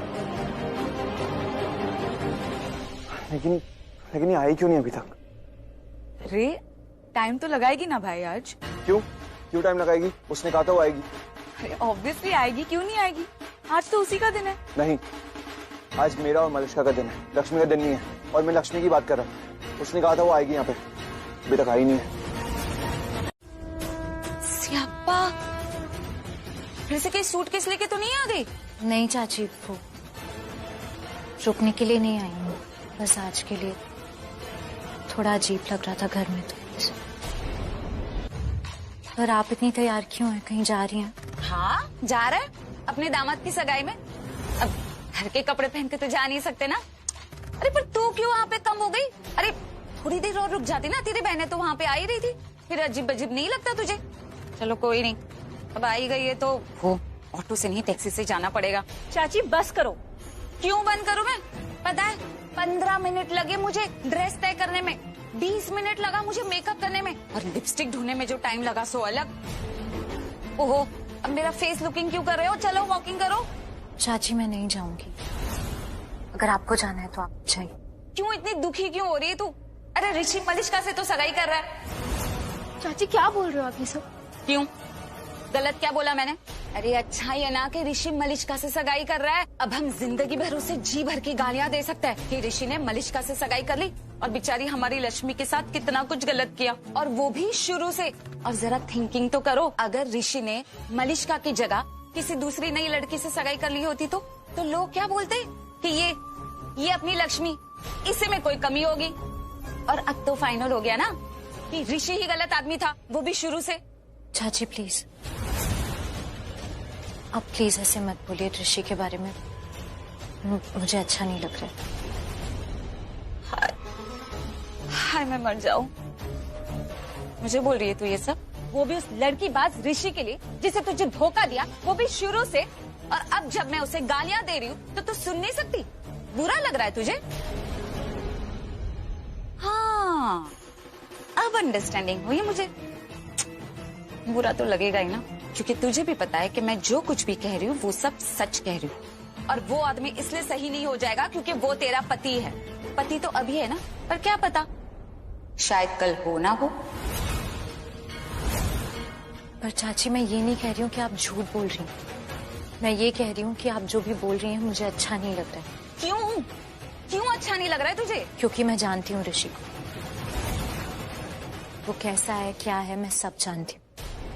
लेकिन ये आई क्यों नहीं अभी तक? अरे टाइम तो लगाएगी ना भाई आज। क्यों टाइम लगाएगी? उसने कहा था वो आएगी। ऑब्वियसली आएगी, क्यों नहीं आएगी? आज तो उसी का दिन है। नहीं, आज मेरा और मलिश्का का दिन है, लक्ष्मी का दिन नहीं है। और मैं लक्ष्मी की बात कर रहा हूँ। उसने कहा था वो आएगी यहाँ पे, अभी तक आई नहीं है। सियाप्पा, फिर से कहीं सूटकेस लेके तो नहीं आ गई? नहीं चाची, वो रुकने के लिए नहीं आई हूँ, बस आज के लिए थोड़ा अजीब लग रहा था घर में तो। पर आप इतनी तैयार क्यों हैं? कहीं जा रही हैं? हाँ, जा रहा है अपने दामाद की सगाई में। अब घर के कपड़े पहन के तो जा नहीं सकते ना। अरे पर तू क्यों वहाँ पे कम हो गई? अरे थोड़ी देर और रुक जाती ना, तेरी बहनें तो वहाँ पे आ ही रही थी, फिर अजीब अजीब नहीं लगता तुझे? चलो कोई नहीं, अब आई गई है तो वो ऑटो से नहीं टैक्सी से जाना पड़ेगा। चाची बस करो। क्यों बंद करूं मैं? पता है 15 मिनट लगे मुझे ड्रेस तय करने में, 20 मिनट लगा मुझे मेकअप करने में, और लिपस्टिक ढूंढने में जो टाइम लगा सो अलग। ओहो, अब मेरा फेस लुकिंग क्यों कर रहे हो? चलो वॉकिंग करो। चाची मैं नहीं जाऊंगी, अगर आपको जाना है तो आप जाइए। क्यों इतनी दुखी क्यों हो रही है तू? अरे ऋषि मलिश्का से तो सगाई कर रहा है। चाची क्या बोल रहे हो आप ये सब? क्यों, गलत क्या बोला मैंने? अरे अच्छा ये ना कि ऋषि मलिश्का से सगाई कर रहा है, अब हम जिंदगी भर उसे जी भर की गालियां दे सकते हैं कि ऋषि ने मलिश्का से सगाई कर ली और बेचारी हमारी लक्ष्मी के साथ कितना कुछ गलत किया, और वो भी शुरू से। और जरा थिंकिंग तो करो, अगर ऋषि ने मलिश्का की जगह किसी दूसरी नई लड़की से सगाई कर ली होती तो लोग क्या बोलते कि ये अपनी लक्ष्मी, इसे में कोई कमी होगी। और अब तो फाइनल हो गया ना कि ऋषि ही गलत आदमी था, वो भी शुरू से। चाची प्लीज, आप प्लीज ऐसे मत बोलिए ऋषि के बारे में, मुझे अच्छा नहीं लग रहा है। हाय मैं मर जाऊं। मुझे बोल रही है तू ये सब? वो भी उस लड़की बाज ऋषि के लिए जिसे तुझे धोखा दिया, वो भी शुरू से। और अब जब मैं उसे गालियां दे रही हूँ तो तू सुन नहीं सकती? बुरा लग रहा है तुझे? हाँ, अब अंडरस्टैंडिंग हुई मुझे। बुरा तो लगेगा ही ना, क्योंकि तुझे भी पता है कि मैं जो कुछ भी कह रही हूँ वो सब सच कह रही हूँ। और वो आदमी इसलिए सही नहीं हो जाएगा क्योंकि वो तेरा पति है। पति तो अभी है ना, पर क्या पता शायद कल हो ना हो। पर चाची मैं ये नहीं कह रही हूँ कि आप झूठ बोल रही हैं, मैं ये कह रही हूँ कि आप जो भी बोल रही हैं मुझे अच्छा नहीं लग रहा है। क्यों अच्छा नहीं लग रहा है तुझे? क्योंकि मैं जानती हूँ ऋषि को, वो कैसा है क्या है मैं सब जानती हूँ।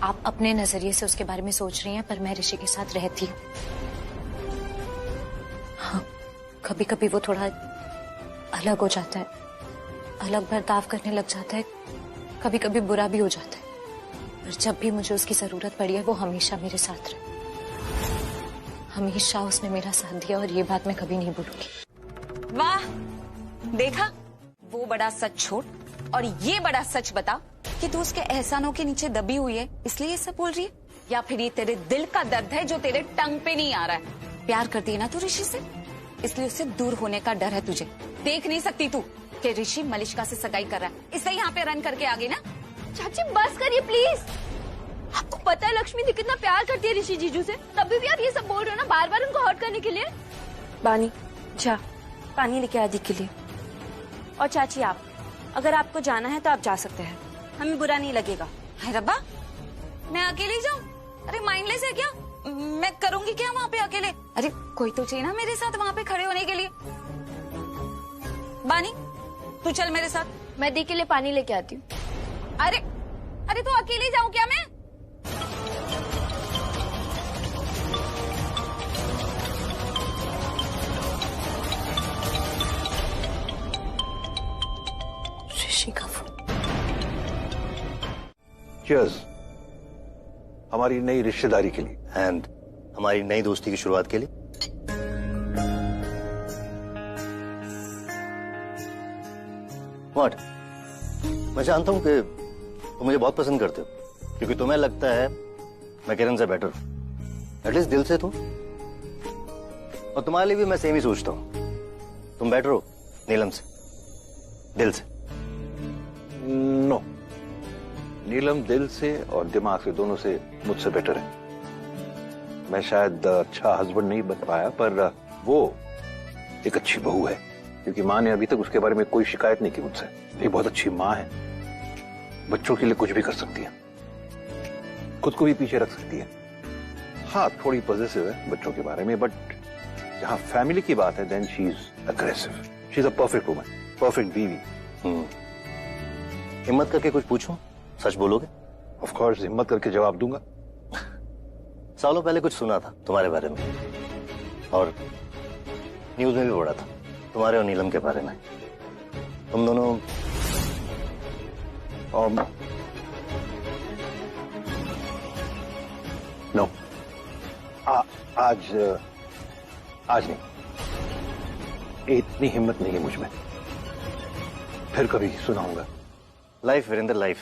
आप अपने नजरिए से उसके बारे में सोच रही हैं, पर मैं ऋषि के साथ रहती हूँ। हाँ, कभी कभी वो थोड़ा अलग हो जाता है, अलग बर्ताव करने लग जाता है, कभी कभी बुरा भी हो जाता है, पर जब भी मुझे उसकी जरूरत पड़ी है वो हमेशा मेरे साथ रहे। हमेशा उसने मेरा साथ दिया और ये बात मैं कभी नहीं भूलूंगी। वाह, देखा, वो बड़ा सच छोड़ और ये बड़ा सच बता कि तू उसके एहसानों के नीचे दबी हुई है इसलिए ये सब बोल रही है, या फिर ये तेरे दिल का दर्द है जो तेरे टंग पे नहीं आ रहा है? प्यार करती है ना तू ऋषि से, इसलिए उससे दूर होने का डर है तुझे। देख नहीं सकती तू कि ऋषि मलिश्का से सगाई कर रहा है, इसलिए यहाँ पे रन करके आ गई ना? चाची बस करिए प्लीज। आपको पता है लक्ष्मी दी कितना प्यार करती है ऋषि जीजू से, तभी भी आप ये सब बोल रहे हो ना बार बार उनको हर्ट करने के लिए। बानी जा पानी लेके आदि के लिए। और चाची आप, अगर आपको जाना है तो आप जा सकते हैं, हमें बुरा नहीं लगेगा। हाय रब्बा, मैं अकेले जाऊं? अरे माइंडलेस है क्या? मैं करूंगी क्या वहाँ पे अकेले? अरे कोई तो चाहिए ना मेरे साथ वहाँ पे खड़े होने के लिए। बानी तू चल मेरे साथ। मैं दी के लिए पानी लेके आती हूँ। अरे तो अकेले जाऊं क्या मैं? ऋषि का फोन। चीयर्स हमारी नई रिश्तेदारी के लिए एंड हमारी नई दोस्ती की शुरुआत के लिए। व्हाट? मैं जानता हूं कि तुम मुझे बहुत पसंद करते हो, क्योंकि तुम्हें लगता है मैं किरण से बेटर हूं, एटलीस्ट दिल से तो। और तुम्हारे लिए भी मैं सेम ही सोचता हूँ। तुम बेटर हो नीलम से, दिल से। नो, नीलम दिल से और दिमाग से, दोनों से मुझसे बेटर है। मैं शायद अच्छा हस्बैंड नहीं बन पाया, पर वो एक अच्छी बहू है, क्योंकि माँ ने अभी तक उसके बारे में कोई शिकायत नहीं की मुझसे। ये बहुत अच्छी माँ है, बच्चों के लिए कुछ भी कर सकती है, खुद को भी पीछे रख सकती है। हाँ, थोड़ी पॉजिटिव है बच्चों के बारे में, बट जहां फैमिली की बात है then she is aggressive. She is a perfect woman, perfect बीवी। हिम्मत करके कुछ पूछूं, सच बोलोगे? ऑफ कोर्स, हिम्मत करके जवाब दूंगा। सालों पहले कुछ सुना था तुम्हारे बारे में, और न्यूज में भी पढ़ा था तुम्हारे और नीलम के बारे में। तुम दोनों नो, आज नहीं, इतनी हिम्मत नहीं है मुझ में। फिर कभी सुनाऊंगा। Life Virendra, life.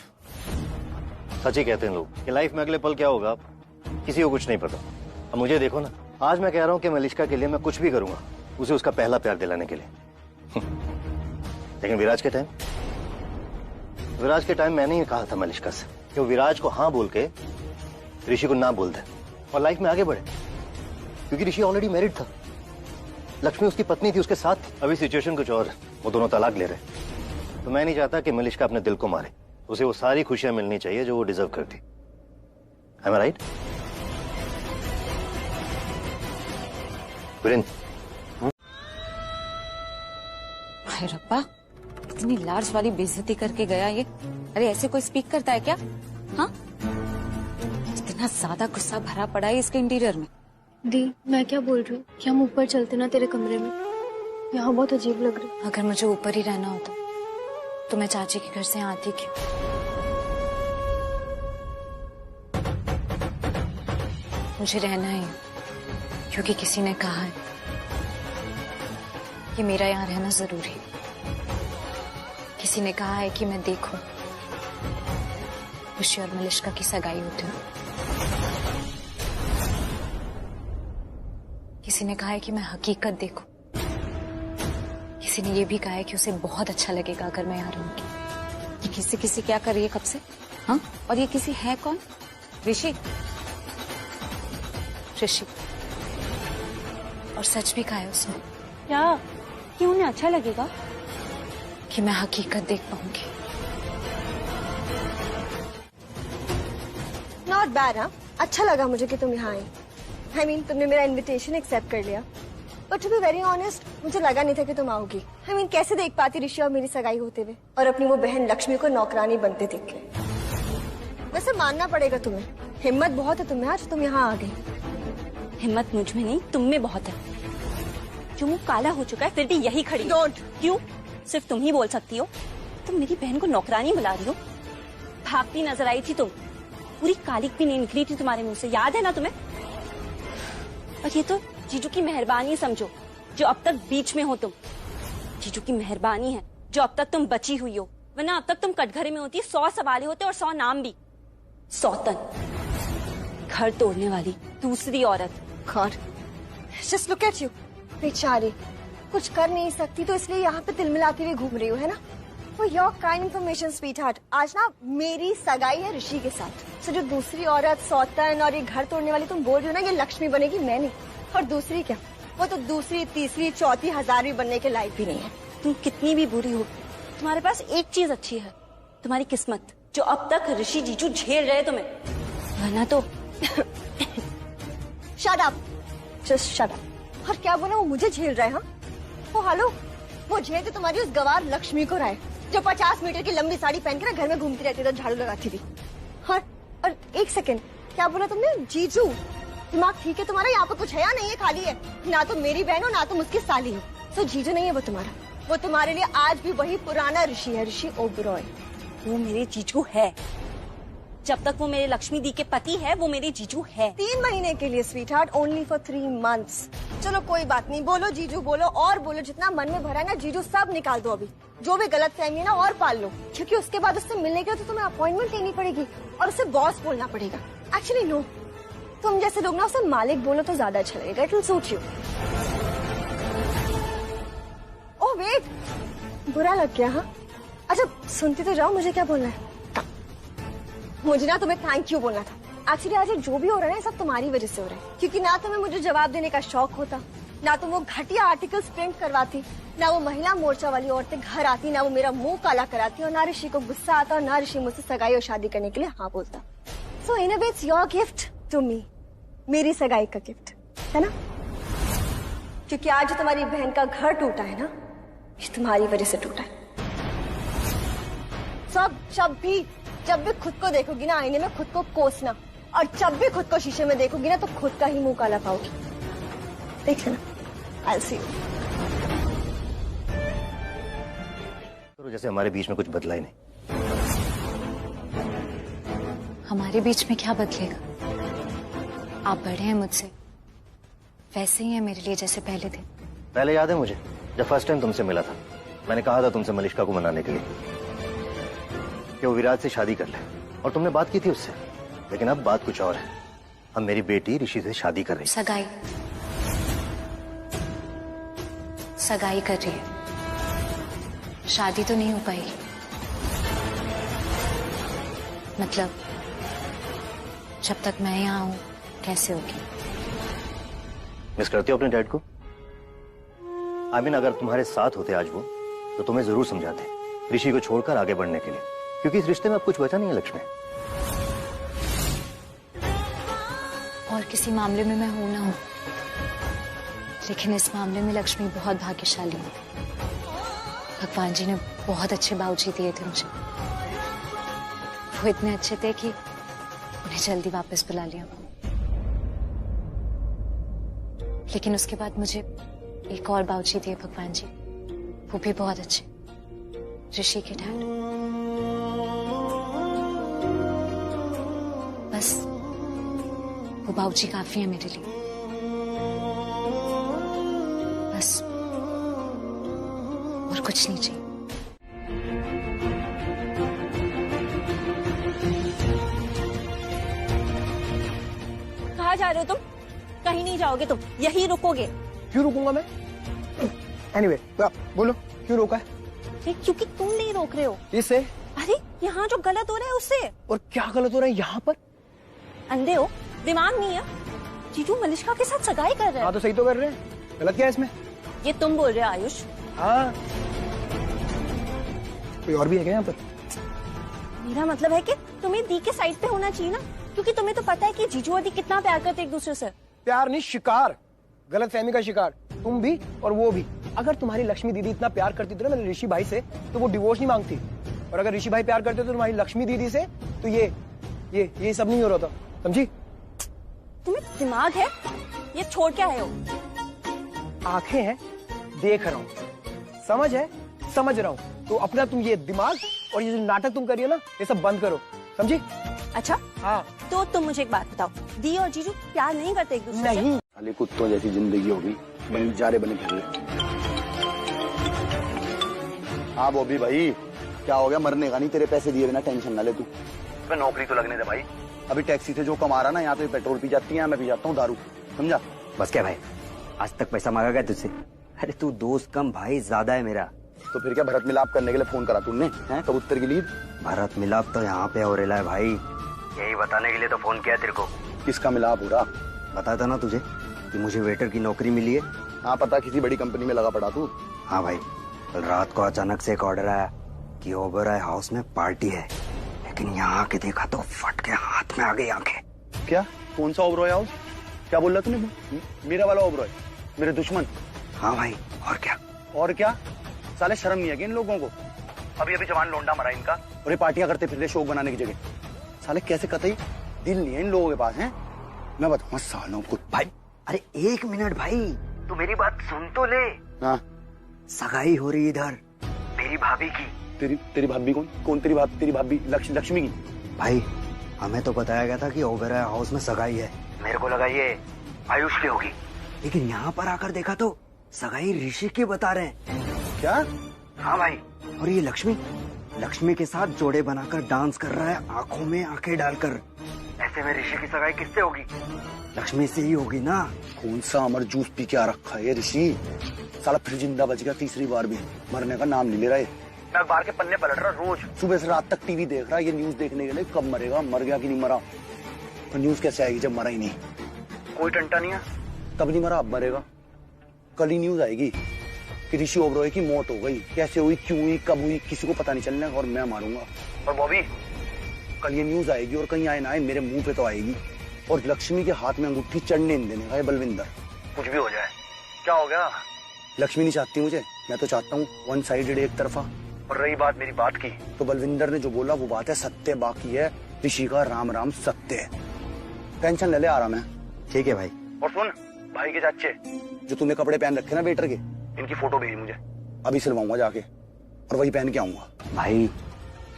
सच ही कहते हैं लोग कि लाइफ में अगले पल क्या होगा किसी को कुछ नहीं पता। अब मुझे देखो ना, आज मैं कह रहा हूं कि मलिष्का के लिए मैं कुछ भी करूंगा, उसे उसका पहला प्यार दिलाने के लिए। लेकिन विराज के टाइम मैंने ही कहा था मलिष्का से कि वो विराज को हाँ बोल के ऋषि को ना बोल दे और लाइफ में आगे बढ़े, क्योंकि ऋषि ऑलरेडी मैरिड था, लक्ष्मी उसकी पत्नी थी, उसके साथ थी। अभी सिचुएशन कुछ और है, वो दोनों तलाक ले रहे। तो मैं नहीं चाहता कि मलिष्का अपने दिल को मारे, उसे वो सारी खुशियां मिलनी चाहिए जो वो डिजर्व करती। Am I right? हाय रब्बा, इतनी लार्ज वाली बेइज्जती करके गया ये। अरे ऐसे कोई स्पीक करता है क्या? हाँ, इतना ज्यादा गुस्सा भरा पड़ा है इसके इंटीरियर में। दी, मैं क्या बोल रही हूँ कि हम ऊपर चलते ना तेरे कमरे में, यहाँ बहुत अजीब लग रहा है। अगर मुझे ऊपर ही रहना होता तो मैं चाची के घर से आती क्यों? मुझे रहना है क्योंकि किसी ने कहा है कि मेरा यहाँ रहना जरूरी है। किसी ने कहा है कि मैं देखूं ऋषि और मलिष्का की सगाई होती है। किसी ने कहा है कि मैं हकीकत देखूं। किसी ने ये भी कहा है कि उसे बहुत अच्छा लगेगा अगर मैं यहाँ रहूंगी। ये किसी क्या कर रही है कब से? हाँ, और ये किसी है कौन? ऋषि। और सच भी कहा है उसने। क्या? कि उन्हें अच्छा लगेगा कि मैं हकीकत देख पाऊंगी। Not bad. हाँ, अच्छा लगा मुझे कि तुम यहाँ आई। I mean, तुमने मेरा इनविटेशन एक्सेप्ट कर लिया, but to be very honest मुझे लगा नहीं था कि तुम आओगी। I mean, कैसे देख पाती ऋषि और मेरी सगाई होते हुए और अपनी वो बहन लक्ष्मी को नौकरानी बनते देख के। वैसे मानना पड़ेगा तुम्हें, हिम्मत बहुत है तुम्हें आज, तुम यहाँ आ गई। हिम्मत मुझ में नहीं, तुम में बहुत है। जो मुंह काला हो चुका है फिर भी यही खड़ी। डोंट। क्यों? सिर्फ तुम ही बोल सकती हो। तुम मेरी बहन को नौकरानी बुला रही हो। भागती नजर आई थी तुम, पूरी कालिक भी नहीं निकली थी तुम्हारे मुंह से, याद है ना तुम्हें? और ये तो जीजू की मेहरबानी समझो जो अब तक बीच में हो तुम। जीजू की मेहरबानी है जो अब तक तुम बची हुई हो, वरना अब तक तुम कटघरे में होती 100 सवाले होते और 100 नाम भी। सौतन, घर तोड़ने वाली दूसरी औरत। God, just look at you, बेचारी, कुछ कर नहीं सकती तो इसलिए यहाँ पे तिल मिलाती हुई घूम रही हो, है ना? वो योर काइंड इन्फॉर्मेशन स्वीटहार्ट। आज ना मेरी सगाई है ऋषि के साथ, तो जो दूसरी औरत सौतन और ये घर तोड़ने वाली तुम बोल रही हो ना, ये लक्ष्मी बनेगी, मैं नहीं। और दूसरी क्या, वो तो दूसरी, तीसरी, चौथी, 1000वीं बनने के लायक भी नहीं है। तुम कितनी भी बुरी हो, तुम्हारे पास एक चीज अच्छी है, तुम्हारी किस्मत, जो अब तक ऋषि जीजू झेल रहे तुम्हें, वरना तो shut up, just shut up. और क्या बोला, वो मुझे झेल रहा है? हाँ, वो हेलो, वो झेल तो तुम्हारी उस गवार लक्ष्मी को रहा है जो 50 मीटर की लंबी साड़ी पहन कर घर में घूमती रहती थी, झाड़ू लगाती थी। और एक सेकंड, क्या बोला तुमने? जीजू, दिमाग ठीक है तुम्हारा? यहाँ पे कुछ है या नहीं है? खाली है। ना तो मेरी बहन हो ना तुम उसकी साली हो, तो जीजू नहीं है वो तुम्हारा। वो तुम्हारे लिए आज भी वही पुराना ऋषि है, ऋषि ओबरॉय। वो मेरे जीजू है, जब तक वो मेरे लक्ष्मी दी के पति है वो मेरे जीजू है। 3 महीने के लिए स्वीटहार्ट, ओनली फॉर 3 months। चलो कोई बात नहीं, बोलो जीजू, बोलो और बोलो, जितना मन में भरा है ना जीजू सब निकाल दो। अभी जो भी गलत फहमी है ना और पाल लो, क्योंकि उसके बाद उससे मिलने के लिए तो तुम्हें अपॉइंटमेंट लेनी पड़ेगी और उसे बॉस बोलना पड़ेगा। एक्चुअली नो, तुम जैसे लोग ना उसे मालिक बोलो तो ज्यादा अच्छा लगेगा, it will suit you. Wait, बुरा लग गया? हाँ, अच्छा सुनती तो जाओ, मुझे क्या बोलना है? मुझे ना तुम्हें थैंक यू बोलना था। एक्चुअली आज ये जो भी हो रहा है सब तुम्हारी वजह से हो रहा है, क्योंकि ना तुम्हें मुझे जवाब देने का शौक होता, ना तुम वो घटिया आर्टिकल्स प्रिंट करवाती, ना वो महिला मोर्चा वाली औरतें घर आती, ना वो मेरा मुंह काला कराती, और ना ऋषि को गुस्सा आता, और ना ऋषि मुझसे सगाई और शादी करने के लिए हाँ बोलता। So in a way it's your gift to me, मेरी सगाई का गिफ्ट है ना, क्योंकि आज जो तुम्हारी बहन का घर टूटा है ना, ये तुम्हारी वजह से टूटा है। सब जब भी खुद को देखोगी ना आईने में, खुद को कोसना, और जब भी खुद को शीशे में देखोगी ना तो खुद का ही मुंह काला पाओगी। देख लेना, I'll see you। तो जैसे हमारे बीच में कुछ बदला ही नहीं। हमारे बीच में क्या बदलेगा? आप बड़े हैं मुझसे, वैसे ही हैं मेरे लिए जैसे पहले थे। पहले याद है मुझे, जब फर्स्ट टाइम तुमसे मिला था, मैंने कहा था तुमसे मलिष्का को मनाने के लिए कि वो विराज से शादी कर ले, और तुमने बात की थी उससे। लेकिन अब बात कुछ और है। अब मेरी बेटी ऋषि से शादी कर रही है। सगाई कर रही है, शादी तो नहीं हो पाएगी। मतलब जब तक मैं यहाँ हूं कैसे होगी? मिस करती हो अपने डैड को? आमीन, अगर तुम्हारे साथ होते आज वो, तो तुम्हें जरूर समझाते ऋषि को छोड़कर आगे बढ़ने के लिए, क्योंकि इस रिश्ते में अब कुछ बचा नहीं है लक्ष्मी। और किसी मामले में मैं हूं ना हूं, लेकिन इस मामले में लक्ष्मी बहुत भाग्यशाली है। भगवान जी ने बहुत अच्छे बाबूजी दिए थे मुझे। वो इतने अच्छे थे कि उन्हें जल्दी वापस बुला लिया। लेकिन उसके बाद मुझे एक और बाबूजी दिए भगवान जी, वो भी बहुत अच्छे, ऋषि के डैड। बस वो बाबूजी काफी है मेरे लिए, बस और कुछ नहीं चाहिए। कहाँ जा रहे हो तुम? कहीं नहीं जाओगे तुम, यहीं रुकोगे। क्यों रुकूंगा मैं? एनीवे, बोलो क्यों रोका है? क्योंकि तुम नहीं रोक रहे हो। इससे? अरे यहाँ जो गलत हो रहा है उससे। और क्या गलत हो रहा है यहाँ पर? अंधे हो, दिमाग नहीं है। जीजू मलिष्का के साथ सगाई कर रहे हैं। हाँ तो सही तो कर रहे हैं, गलत क्या है इसमें? ये तुम बोल रहे हो आयुष? हाँ, कोई और भी है क्या यहाँ पर? मेरा मतलब है कि तुम्हें दी के साइड पे होना चाहिए ना, क्योंकि तुम्हें तो पता है कि जीजू और दी कितना प्यार करते एक दूसरे से। प्यार नहीं, शिकार, गलत फहमी का शिकार, तुम भी और वो भी। अगर तुम्हारी लक्ष्मी दीदी इतना प्यार करती थी ना मेरे ऋषि भाई से, तो वो डिवोर्स नहीं मांगती। और अगर ऋषि भाई प्यार करते तो तुम्हारी लक्ष्मी दीदी से, तो ये सब नहीं हो रहा था, समझी? तुम्हें दिमाग है? ये छोड़ के आए हो? आंखें हैं, देख रहा हूँ, समझ है, समझ रहा हूँ। तो अपना तुम ये दिमाग और ये जो नाटक तुम करिए ना, ये सब बंद करो, समझी? अच्छा हाँ। तो तुम मुझे एक बात बताओ, दी और जीजू प्यार नहीं करते एक दूसरे से? नहीं। खाली कुत्तों जैसी जिंदगी होगी, बंजारे बने फिर रहे। हाँ बॉबी भाई, क्या हो गया? मरने का नहीं, तेरे पैसे दिए बिना टेंशन ना ले तू। नौकरी तो लगने दे भाई। अभी टैक्सी से जो कमा रहा ना, यहाँ तो पेट्रोल पी जाती है, मैं पी जाता हूँ दारू, समझा? बस क्या भाई, आज तक पैसा मांगा गया तुझसे? अरे तू दोस्त कम भाई ज्यादा है मेरा। तो फिर क्या भरत मिलाप करने के लिए फोन करा तुमने? हैं कबूतर की लीड? भरत मिलाप तो यहाँ पे हो रहा है भाई, यही बताने के लिए तो फोन किया तेरे को। किसका मिलाप हो रहा? बताया था ना तुझे कि मुझे वेटर की नौकरी मिली है। हाँ पता, किसी बड़ी कंपनी में लगा पड़ा तू। हाँ भाई, कल रात को अचानक से एक ऑर्डर आया कि ओबेरॉय हाउस में पार्टी है, लेकिन यहाँ आके देखा तो फट के हाथ में आ गई आंखें। क्या? कौन सा ओबेरॉय हाउस? क्या बोल रहा तूने? मेरा वाला ओबेरॉय? मेरे दुश्मन? हाँ भाई, और क्या? और क्या? साले शर्म नहीं है इन लोगों को? अभी जवान लोंडा मरा इनका, और ये पार्टियां करते फिर शौक बनाने की जगह। साले कैसे कतई दिल नहीं है इन लोगों के पास, हैं? मैं बताऊंगा सालों को। भाई अरे एक मिनट भाई, तू मेरी बात सुन तो ले। हाँ। सगाई हो रही इधर मेरी भाभी की। तेरी भाभी कौन तेरी भाभी? तेरी भाभी लक्ष्मी की? भाई हमें तो बताया गया था कि ओबेरॉय हाउस में सगाई है, मेरे को लगा ये आयुष की होगी, लेकिन यहाँ पर आकर देखा तो सगाई ऋषि की बता रहे हैं। क्या? हाँ भाई, और ये लक्ष्मी के साथ जोड़े बनाकर डांस कर रहा है, आंखों में आंखें डालकर। ऐसे में ऋषि की सगाई किससे होगी? लक्ष्मी से ही होगी ना। कौन सा अमर जूस पी के आ रखा है ये ऋषि? साला फिर जिंदा बच गया तीसरी बार भी, मरने का नाम नहीं ले रहा है। मैं अखबार के पन्ने पलट रहा रोज, सुबह से रात तक टीवी देख रहा है ये न्यूज देखने के लिए कब मरेगा, मर गया कि नहीं मरा। तो न्यूज कैसे आएगी जब मरा ही नहीं? कोई टंटा नहीं है। तब नहीं मरा अब मरेगा। कल ही न्यूज आएगी कि ऋषि ओबरॉय की मौत हो गई, कैसे हुई, क्यों हुई, कब हुई, किसी को पता नहीं चलने, और मैं मारूंगा। और बॉबी? कल ये न्यूज आएगी और कहीं आए ना आए मेरे मुंह पे तो आएगी। और लक्ष्मी के हाथ में अंगूठी चढ़ने नहीं देने का है बलविंदर। कुछ भी हो जाए। क्या हो गया? लक्ष्मी नहीं चाहती मुझे, मैं तो चाहता हूँ वन साइडेड, एक तरफा। और रही बात मेरी बात की, तो बलविंदर ने जो बोला वो बात है सत्य, बाकी है ऋषि का राम राम सत्य है। टेंशन ले ले आराम है। ठीक है भाई। और सुन, भाई के चाचे जो तूने कपड़े पहन रखे ना वेटर के, इनकी फोटो भेज मुझे। अभी सिलवाऊंगा जाके और वही पहन के आऊंगा। भाई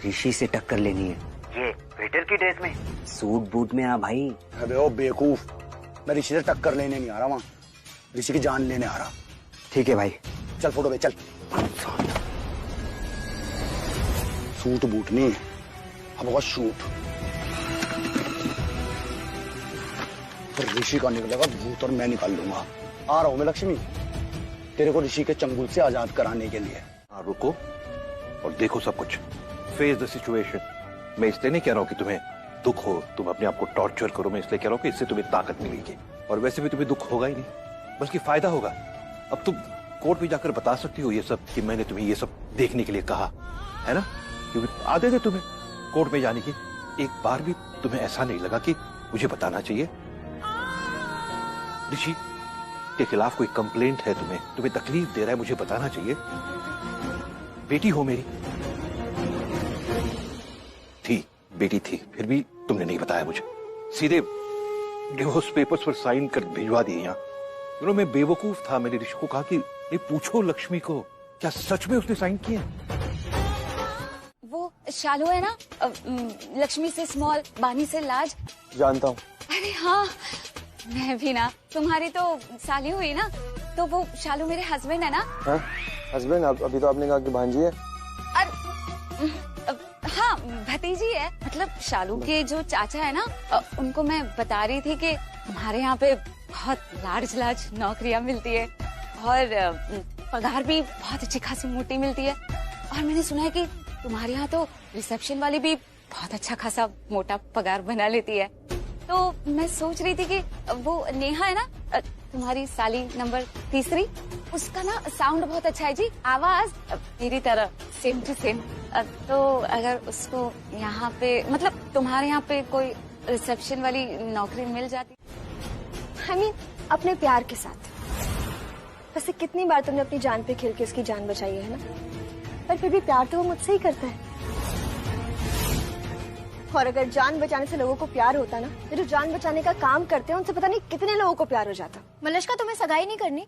ऋषि से टक्कर लेनी है। ये वेटर की ड्रेस में, सूट बूट में आ भाई। अबे ओ बेवकूफ, मैं ऋषि से टक्कर लेने नहीं आ रहा, वहाँ ऋषि की जान लेने आ रहा। ठीक है भाई, चल फोटो भेज चल। सूट बूट नहीं, अब होगा शूट। फिर ऋषि का निकलेगा भूत और मैं निकाल लूंगा। आ रहा हूं मैं लक्ष्मी, तेरे को ऋषि के चंगुल से आजाद कराने के लिए। हाँ रुको और देखो सब कुछ, फेस द सिचुएशन। मैं इसलिए नहीं कह रहा हूँ कि तुम्हें दुख हो, तुम अपने आप को टॉर्चर करो, मैं इसलिए कह रहा हूँ कि इससे तुम्हें ताकत मिलेगी। और वैसे भी तुम्हें दुख होगा ही नहीं, बल्कि फायदा होगा। अब तुम कोर्ट में जाकर बता सकती हो ये सब कि मैंने तुम्हें ये सब देखने के लिए कहा है ना, क्योंकि आदत है तुम्हें कोर्ट में जाने की। एक बार भी तुम्हें ऐसा नहीं लगा कि मुझे बताना चाहिए? ऋषि के खिलाफ कोई कंप्लेंट है, तुम्हें तकलीफ दे रहा है, मुझे बताना चाहिए। बेटी हो मेरी, बेटी थी, फिर भी तुमने नहीं बताया मुझे, सीधे डिवोर्स पेपर्स पर साइन कर भिजवा दिए यहाँ। मैं बेवकूफ था, मैंने ऋषि को कहा कि ये पूछो लक्ष्मी को, क्या सच में उसने साइन किए? वो शालू है ना, लक्ष्मी से स्मॉल, बानी से लार्ज। जानता हूँ। अरे हाँ, मैं भी ना, तुम्हारी तो साली हुई ना, तो वो शालू मेरे हस्बैंड है ना। हस्बैंड? अभी तो आपने कहा कि भांजी है। हाँ, भतीजी है। मतलब शालू के जो चाचा है ना, उनको मैं बता रही थी कि हमारे यहाँ पे बहुत लार्ज नौकरियाँ मिलती है और पगार भी बहुत अच्छी खासी मोटी मिलती है। और मैंने सुना है कि तुम्हारे यहाँ तो रिसेप्शन वाली भी बहुत अच्छा खासा मोटा पगार बना लेती है। तो मैं सोच रही थी कि वो नेहा है ना, तुम्हारी साली नंबर 3, उसका ना साउंड बहुत अच्छा है जी, आवाज मेरी तरह सेम टू सेम। तो अगर उसको यहाँ पे, मतलब तुम्हारे यहाँ पे कोई रिसेप्शन वाली नौकरी मिल जाती। I mean, अपने प्यार के साथ। वैसे कितनी बार तुमने अपनी जान पे खेल के उसकी जान बचाई है ना, पर फिर भी प्यार तो वो मुझसे ही करता है। और अगर जान बचाने से लोगों को प्यार होता ना, तो जो जान बचाने का काम करते हैं उनसे पता नहीं कितने लोगों को प्यार हो जाता। मलिश्का, तुम्हें सगाई नहीं करनी?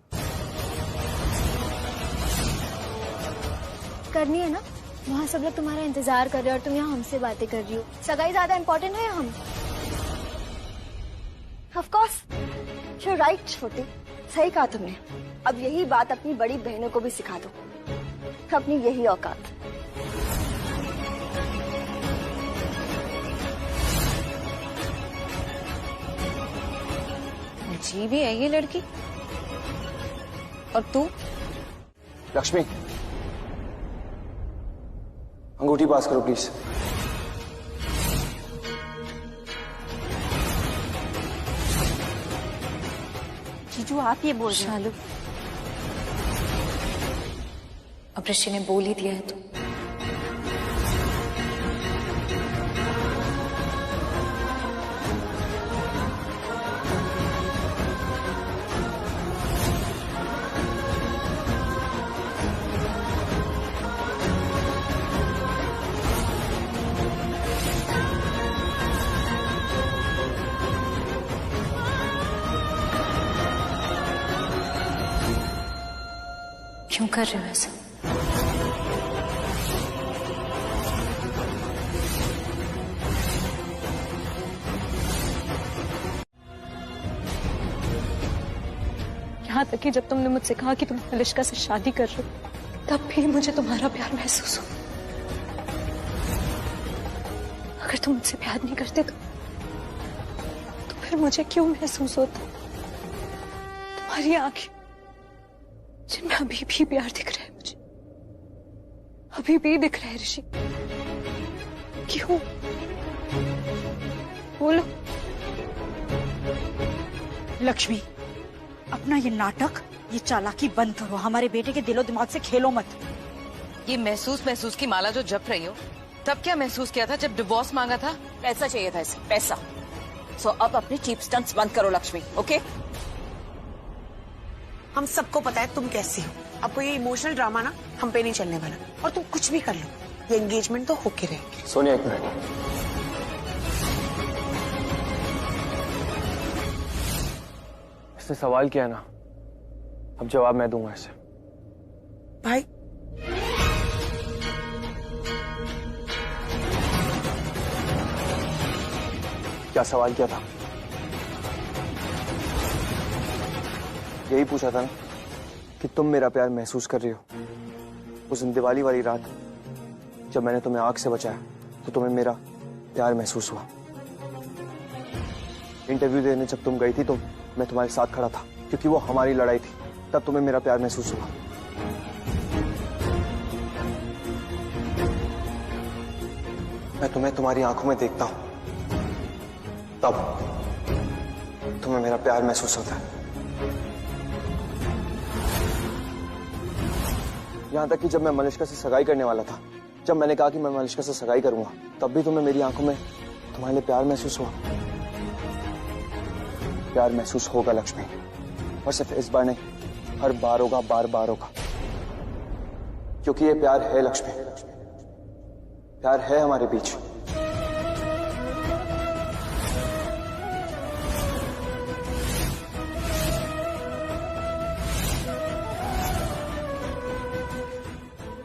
करनी है ना? वहाँ सब लोग तुम्हारा इंतजार कर रहे हैं और तुम यहाँ हमसे बातें कर रही हो। सगाई ज्यादा इम्पोर्टेंट है या हम? ऑफ कोर्स, यू राइट छोटी, सही कहा तुमने। अब यही बात अपनी बड़ी बहनों को भी सिखा दो, अपनी यही औकात। जी भी है ये लड़की। और तू? लक्ष्मी, अंगूठी पास करो प्लीज। जीजू आप ये बोल रहे हो? अब ऋषि ने बोल ही दिया है तो क्यों कर रहे हो ऐसा? यहाँ तक कि जब तुमने मुझसे कहा कि तुम मलिश्का से शादी कर रहे हो, तब भी मुझे तुम्हारा प्यार महसूस हो। अगर तुम मुझसे प्यार नहीं करते तो पर मुझे क्यों महसूस होता तुम्हारी आंखें जिनमें अभी भी प्यार दिख रहा है, मुझे अभी भी दिख रहा है ऋषि। क्यों? बोलो। लक्ष्मी, अपना ये नाटक, ये चालाकी बंद करो। हमारे बेटे के दिलो दिमाग से खेलो मत। ये महसूस की माला जो जप रही हो, तब क्या महसूस किया था जब डिवोर्स मांगा था? पैसा चाहिए था इसे, पैसा। सो अब अपने चीप स्टंट्स बंद करो लक्ष्मी, ओके? हम सबको पता है तुम कैसी हो। अब कोई ये इमोशनल ड्रामा ना हम पे नहीं चलने वाला, और तुम कुछ भी कर लो, ये एंगेजमेंट तो होके रहेगी। सोनिया, एक मिनट। इसने सवाल किया ना, अब जवाब मैं दूंगा इसे। भाई, क्या सवाल किया था? यही पूछा था ना कि तुम मेरा प्यार महसूस कर रही हो। उस दिन दिवाली वाली रात जब मैंने तुम्हें आग से बचाया तो तुम्हें मेरा प्यार महसूस हुआ। इंटरव्यू देने जब तुम गई थी तो मैं तुम्हारे साथ खड़ा था, क्योंकि वो हमारी लड़ाई थी। तब तुम्हें मेरा प्यार महसूस हुआ। मैं तुम्हें तुम्हारी आंखों में देखता हूं, तब तुम्हें मेरा प्यार महसूस होता है। यहां तक कि जब मैं मलिष्का से सगाई करने वाला था, जब मैंने कहा कि मैं मलिष्का से सगाई करूंगा, तब भी तुम्हें मेरी आंखों में तुम्हारे लिए प्यार महसूस हुआ। प्यार महसूस होगा लक्ष्मी, और सिर्फ इस बार नहीं, हर बार होगा, बार बार होगा, क्योंकि ये प्यार है लक्ष्मी। प्यार है हमारे बीच।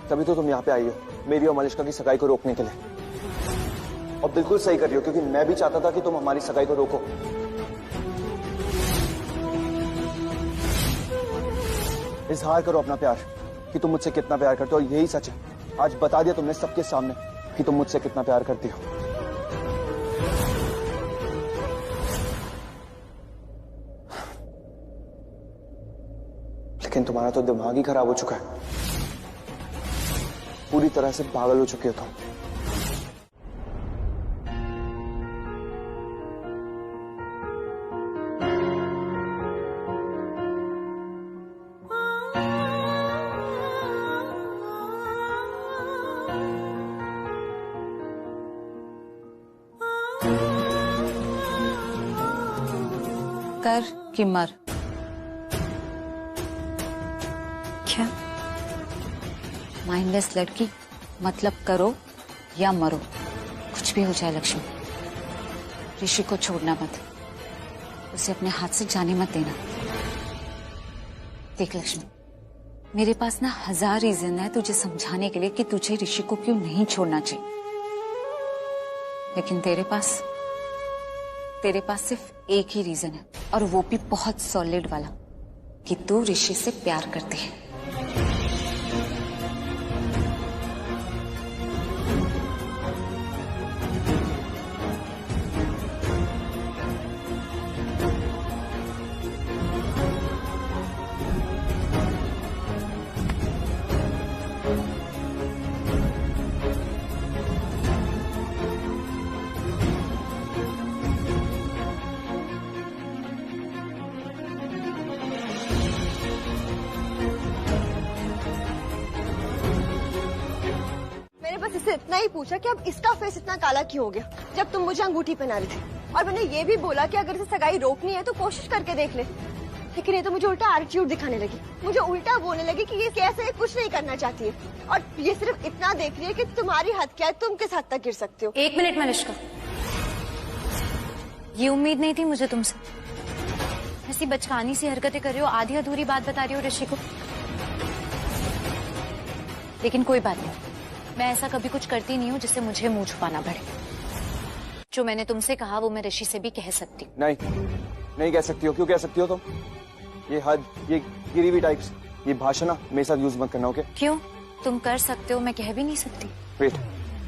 तभी तो तुम यहाँ पे आई हो, मेरी और मलिष्का की सगाई को रोकने के लिए। और बिल्कुल सही कर रही हो, क्योंकि मैं भी चाहता था कि तुम हमारी सगाई को रोको। इजहार करो अपना प्यार, कि तुम मुझसे कितना प्यार करते हो, और यही सच है। आज बता दिया तुमने सबके सामने कि तुम मुझसे कितना प्यार करती हो। लेकिन तुम्हारा तो दिमाग ही खराब हो चुका है, पूरी तरह से पागल हो चुके हो तुम। कर कि मर। क्या? माइंडलेस लड़की, मतलब करो या मरो, कुछ भी हो जाए लक्ष्मी। ऋषि को छोड़ना मत, उसे अपने हाथ से जाने मत देना। देख लक्ष्मी, मेरे पास ना 1000 रीजन है तुझे समझाने के लिए कि तुझे ऋषि को क्यों नहीं छोड़ना चाहिए, लेकिन तेरे पास सिर्फ एक ही रीजन है, और वो भी बहुत सॉलिड वाला, कि तू ऋषि से प्यार करती है। इससे इतना ही पूछा कि अब इसका फेस इतना काला क्यों हो गया जब तुम मुझे अंगूठी पहना रही थी, और मैंने ये भी बोला कि अगर इसे सगाई रोकनी है तो कोशिश करके देख ले। लेकिन ये तो मुझे उल्टा एटीट्यूड दिखाने लगी, मुझे उल्टा बोलने लगी कि ये कैसे कुछ नहीं करना चाहती है, और ये सिर्फ इतना देख रही है कि तुम्हारी हद क्या है, तुम किस हद तक गिर सकते हो। 1 मिनट मलिष्का, ये उम्मीद नहीं थी मुझे तुमसे। ऐसी बचकानी सी हरकतें कर रही हो, आधी अधूरी बात बता रही हो ऋषि को। लेकिन कोई बात नहीं, मैं ऐसा कभी कुछ करती नहीं हूँ जिससे मुझे मुंह छुपाना पड़े। जो मैंने तुमसे कहा वो मैं ऋषि से भी कह सकती हूँ। नहीं कह सकती हो। क्यों कह सकती हो तुम? ये हद, ये गिरी हुई टाइप्स, ये भाषा ना मेरे साथ यूज मत करना, ओके? क्यों? तुम कर सकते हो, मैं कह भी नहीं सकती। वेट,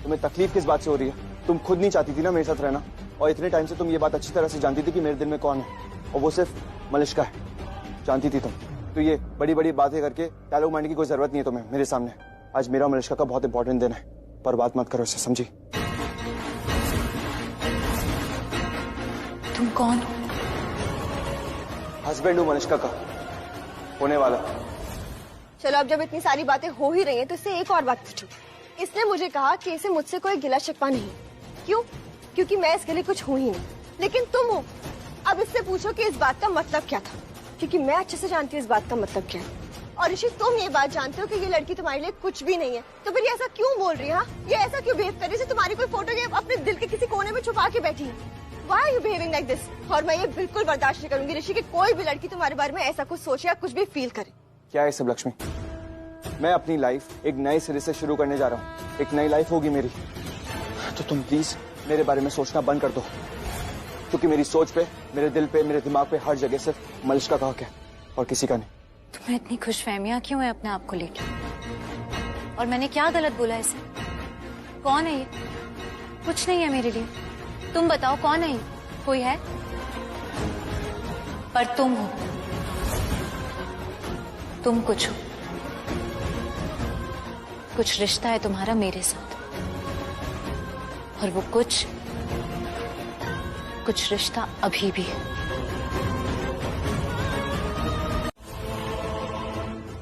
तुम्हें तकलीफ किस बात से हो रही है? तुम खुद नहीं चाहती थी ना मेरे साथ रहना? और इतने टाइम से तुम ये बात अच्छी तरह से जानती थी कि मेरे दिल में कौन है, और वो सिर्फ मलिश्का है। जानती थी तुम, तो ये बड़ी बड़ी बातें करके डायलॉग मारने की कोई जरूरत नहीं है तुम्हें मेरे सामने। आज मेरा मलिश्का का बहुत इंपॉर्टेंट दिन है, पर बात मत करो इससे, समझी? तुम कौन हो? हस्बैंड हूँ मलिश्का का, होने वाला। चलो अब जब इतनी सारी बातें हो ही रही हैं तो इससे एक और बात पूछूं। इसने मुझे कहा कि इसे मुझसे कोई गिला शिकवा नहीं। क्यों? क्योंकि मैं इसके लिए कुछ हूं ही नहीं, लेकिन तुम हो। अब इससे पूछो कि इस बात का मतलब क्या था, क्योंकि मैं अच्छे से जानती हूँ इस बात का मतलब क्या है। और ऋषि, तुम ये बात जानते हो कि ये लड़की तुम्हारे लिए कुछ भी नहीं है, तो फिर ये ऐसा क्यों बोल रही है? ये ऐसा क्यों बिहेव कर रही है? तुम्हारी कोई फोटो ये अपने दिल के किसी कोने में छुपा के बैठी है। Why are you behaving like this? और मैं ये बिल्कुल बर्दाश्त नहीं करूंगी ऋषि कि कोई भी लड़की तुम्हारे बारे में ऐसा कुछ सोचे या कुछ भी फील करे। क्या है सब लक्ष्मी? मैं अपनी लाइफ एक नए सिरे से शुरू करने जा रहा हूँ, एक नई लाइफ होगी मेरी। तो तुम प्लीज मेरे बारे में सोचना बंद कर दो, क्योंकि मेरी सोच पे, मेरे दिल पे, मेरे दिमाग पे हर जगह सिर्फ मलिश्का का हक है और किसी का नहीं। तुम्हें इतनी खुशफहमियां क्यों है अपने आप को लेकर? और मैंने क्या गलत बोला इसे? कौन है ये? कुछ नहीं है मेरे लिए। तुम बताओ कौन है ये? कोई है? पर तुम हो, तुम कुछ हो, कुछ रिश्ता है तुम्हारा मेरे साथ, और वो कुछ रिश्ता अभी भी है।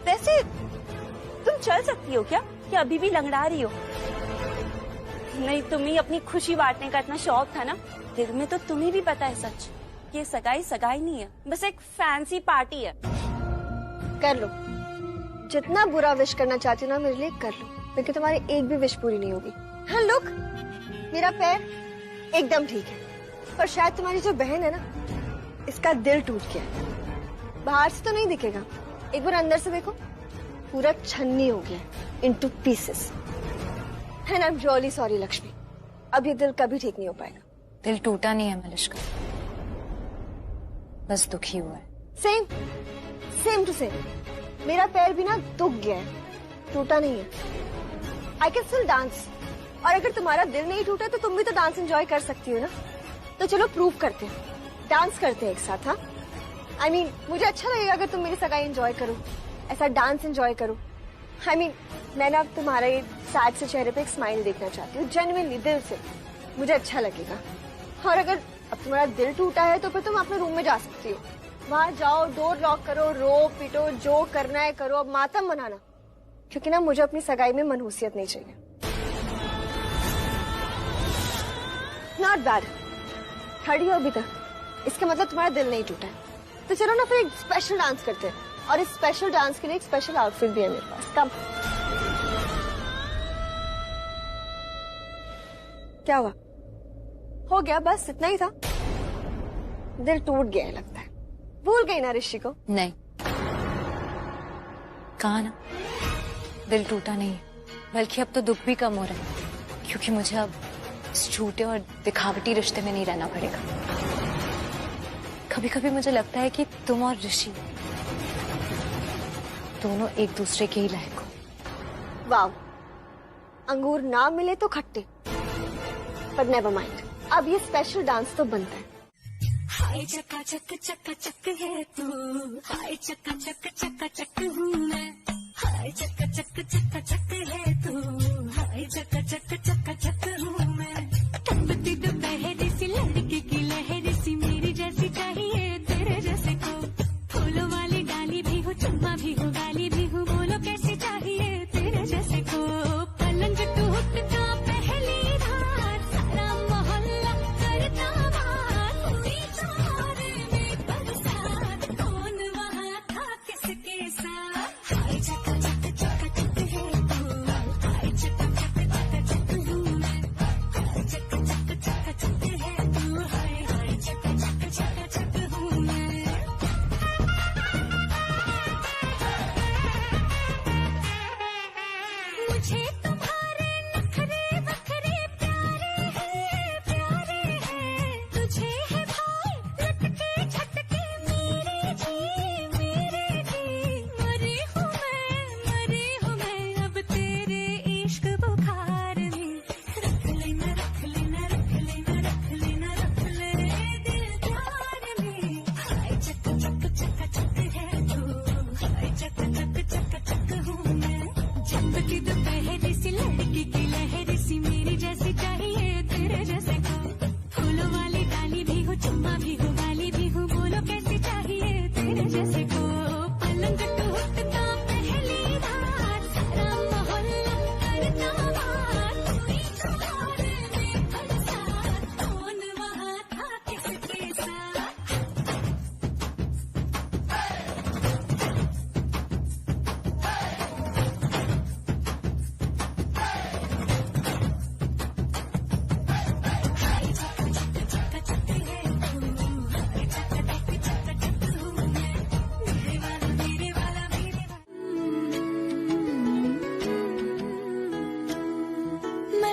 वैसे तुम चल सकती हो क्या अभी भी लंगड़ा रही हो? नहीं, तुम्हें अपनी खुशी बांटने का इतना शौक था ना, दिल में तो तुम्हें भी पता है सच, ये सगाई नहीं है, बस एक फैंसी पार्टी है। कर लो, जितना बुरा विश करना चाहती हो ना मेरे लिए कर लो, लेकिन तुम्हारी एक भी विश पूरी नहीं होगी। हाँ लुक, मेरा पैर एकदम ठीक है, पर शायद तुम्हारी जो बहन है ना, इसका दिल टूट गया है। बाहर से तो नहीं दिखेगा, एक बार अंदर से देखो, पूरा छन्नी हो गया, into pieces। And I'm really sorry Lakshmi, अब ये दिल कभी ठीक नहीं हो पाएगा। दिल टूटा नहीं है मलिश्का, बस दुखी हुआ है। सेम टू सेम, मेरा पैर भी ना दुख गया है, टूटा नहीं है। I can still dance, और अगर तुम्हारा दिल नहीं टूटा तो तुम भी तो डांस एंजॉय कर सकती हो ना। तो चलो प्रूव करते हैं, डांस करते हैं एक साथ। हाँ, I mean, मुझे अच्छा लगेगा अगर तुम मेरी सगाई एंजॉय करो, ऐसा डांस एंजॉय करो। I mean, मैं ना तुम्हारे सैड से चेहरे पे एक स्माइल देखना चाहती हूँ, जेन्युइनली दिल से, मुझे अच्छा लगेगा। और अगर अब तुम्हारा दिल टूटा है तो फिर तुम अपने रूम में जा सकती हो, वहां जाओ, डोर लॉक करो, रो पिटो, जो करना है करो, अब मातम मनाना, क्योंकि ना मुझे अपनी सगाई में मनहूसियत नहीं चाहिए। नॉट बैड, खड़ी हो अभी तक, इसका मतलब तुम्हारा दिल नहीं टूटा है। तो चलो ना फिर एक स्पेशल डांस करते हैं, और इस स्पेशल डांस के लिए एक स्पेशल आउटफिट भी है मेरे पास। कम, क्या हुआ? हो गया, बस इतना ही था। दिल टूट गया है लगता है, भूल गई ना ऋषि को? नहीं, कहा ना दिल टूटा नहीं है, बल्कि अब तो दुख भी कम हो रहा है, क्योंकि मुझे अब इस झूठे और दिखावटी रिश्ते में नहीं रहना पड़ेगा। कभी कभी मुझे लगता है कि तुम और ऋषि दोनों एक दूसरे के ही लायक हो। वाव, अंगूर ना मिले तो खट्टे, पर नेवर माइंड, अब ये स्पेशल डांस तो बनता है। हाय चक्का चक चक्का चक है तू, हाय चक्का चक चक्का चक हूँ मैं, हाय चक्का चक चक्का चक है तू, हाय चक्का चक चक्का चक हूँ मैं। तपती दोपहर सी लड़की की लहर सी, मेरी जैसी चाहिए तेरे जैसे को, फूलों वाली डाली भी हो, चुम्मा भी हो, गाली भी हो, बोलो कैसी चाहिए तेरे जैसे को। पलंग टूटता पहली रात, सारा मोहल्ला करता बात, हुई चारे में बरसात, कौन वहाँ था किसके साथ। हाय चक्का चक चक्का चक है तू, हाय चक्का चक चक्का चक हूँ मैं,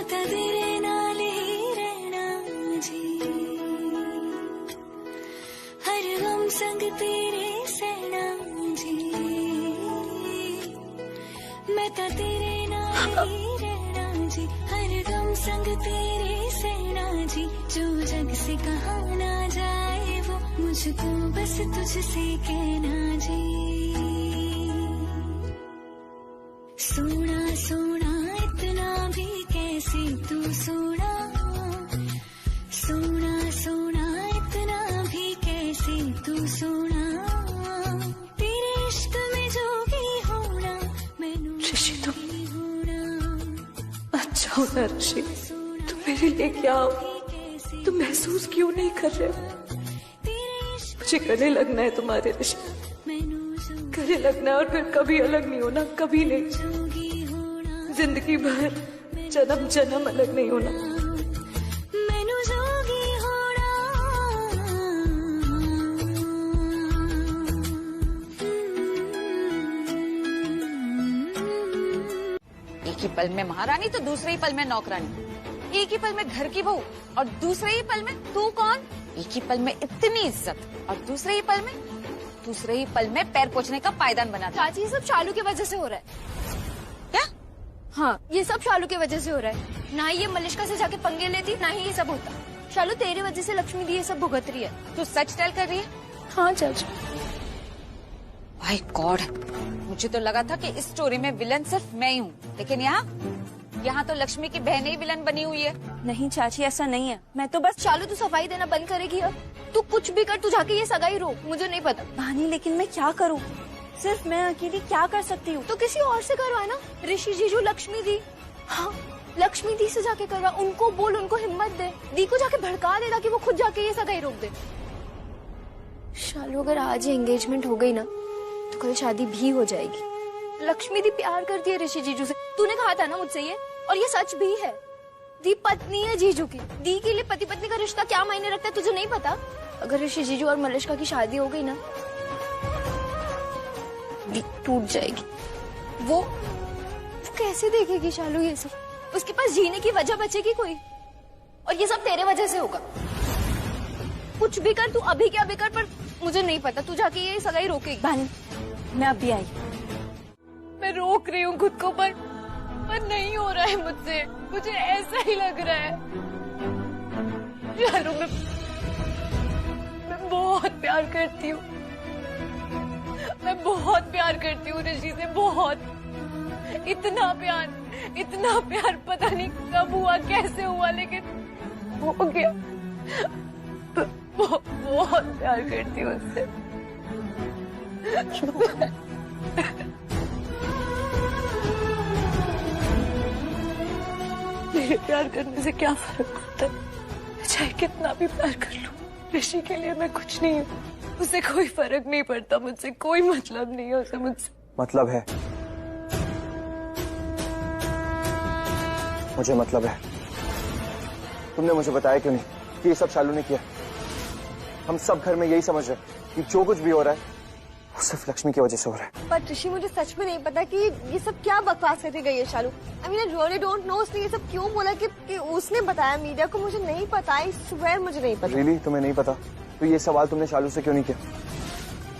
तेरे नाल ही रहना जी, हर गम संग तेरे सहना जी, मैं तो तेरे नाल ही रहना जी, हर गम संग तेरे सहना जी, जो जग से कहा ना जाए वो मुझको बस तुझसे कहना जी। सोना सोना इतना भी कैसे तू सोना, सोना सोना इतना भी कैसे तू सोना, तेरे इश्क में जोगी होना मैनू ऋषि तुम अच्छा हो ना ऋषि, तुम मेरे लिए क्या हो, तुम महसूस क्यों नहीं कर रहे हो? मुझे गले लगना है तुम्हारे ऋषि, गले लगना है और फिर कभी अलग नहीं होना, कभी नहीं, जिंदगी भर जन्म जन्म अलग नहीं होना। मैनू जोगी होना, एक ही पल में महारानी तो दूसरे ही पल में नौकरानी, एक ही पल में घर की बहू और दूसरे ही पल में तू कौन, एक ही पल में इतनी इज्जत और दूसरे ही पल में पैर पोछने का पायदान बना। चाची ये सब शालू की वजह से हो रहा है। क्या? हाँ ये सब शालू की वजह से हो रहा है, ना ही ये मलिष्का से जाके पंगे लेती ना ही ये सब होता। शालू तेरे वजह से लक्ष्मी दी ये सब भुगत रही है। तू सच टेल कर रही है? हाँ चाची। भाई गॉड, मुझे तो लगा था कि इस स्टोरी में विलन सिर्फ मैं ही हूँ, लेकिन यहाँ तो लक्ष्मी की बहन ही विलन बनी हुई है। नहीं चाची ऐसा नहीं है, मैं तो बस। शालू तू सफाई देना बंद करेगी अब? तू कुछ भी कर, तू जाके ये सगाई रोक, मुझे नहीं पता। भानी लेकिन मैं क्या करूँ, सिर्फ मैं अकेली क्या कर सकती हूँ? तो किसी और से करवाए ना, ऋषि जीजू लक्ष्मी दी। हाँ लक्ष्मी दी से जाके करवा, उनको बोल, उनको हिम्मत दे, दी को जाके भड़का दे ताकि वो खुद जाके ये सगाई रोक दे। शालू अगर आज ही एंगेजमेंट हो गई ना तो कल शादी भी हो जाएगी। लक्ष्मी दी प्यार करती है ऋषि जीजू से, तूने कहा था ना मुझसे ये, और ये सच भी है। दी पत्नी है जीजू की, दी के लिए पति पत्नी का रिश्ता क्या मायने रखता है तुझे नहीं पता? अगर ऋषि जीजू और मलिष्का की शादी हो गई ना दी टूट जाएगी। वो कैसे देखेगी शालू ये सब? उसके पास जीने की वजह बचेगी कोई? और ये सब तेरे वजह से होगा। कुछ भी कर, तू अभी क्या भी कर, पर मुझे नहीं पता, तू जाके ये सगाई रोकेगी। भानी मैं अभी आई। मैं रोक रही हूँ खुद को, पर नहीं हो रहा है मुझसे, मुझे ऐसा ही लग रहा है। शालू मैं बहुत प्यार करती हूँ, मैं बहुत प्यार करती हूँ ऋषि से, बहुत। इतना प्यार पता नहीं कब हुआ, कैसे हुआ, लेकिन हो गया। बहुत प्यार करती हूँ उससे। मेरे प्यार करने से क्या फर्क पड़ता है? चाहे कितना भी प्यार कर लूं, ऋषि के लिए मैं कुछ नहीं हूँ। उसे कोई फर्क नहीं पड़ता मुझसे, कोई मतलब नहीं है उसे मुझसे। मतलब है, मुझे मतलब है। तुमने मुझे बताया क्यों नहीं कि ये सब शालू ने किया? हम सब घर में यही समझ रहे कि जो कुछ भी हो रहा है वो सिर्फ लक्ष्मी की वजह से हो रहा है। पर ऋषि मुझे सच में नहीं पता कि ये सब क्या बकवास करके गई है Shalu. I mean I really don't know उसने ये सब क्यों बोला कि उसने बताया मीडिया को, मुझे नहीं पता। आई स्वेयर मुझे नहीं पता। रियली तुम्हें नहीं पता? तो ये सवाल तुमने शालू से क्यों नहीं किया?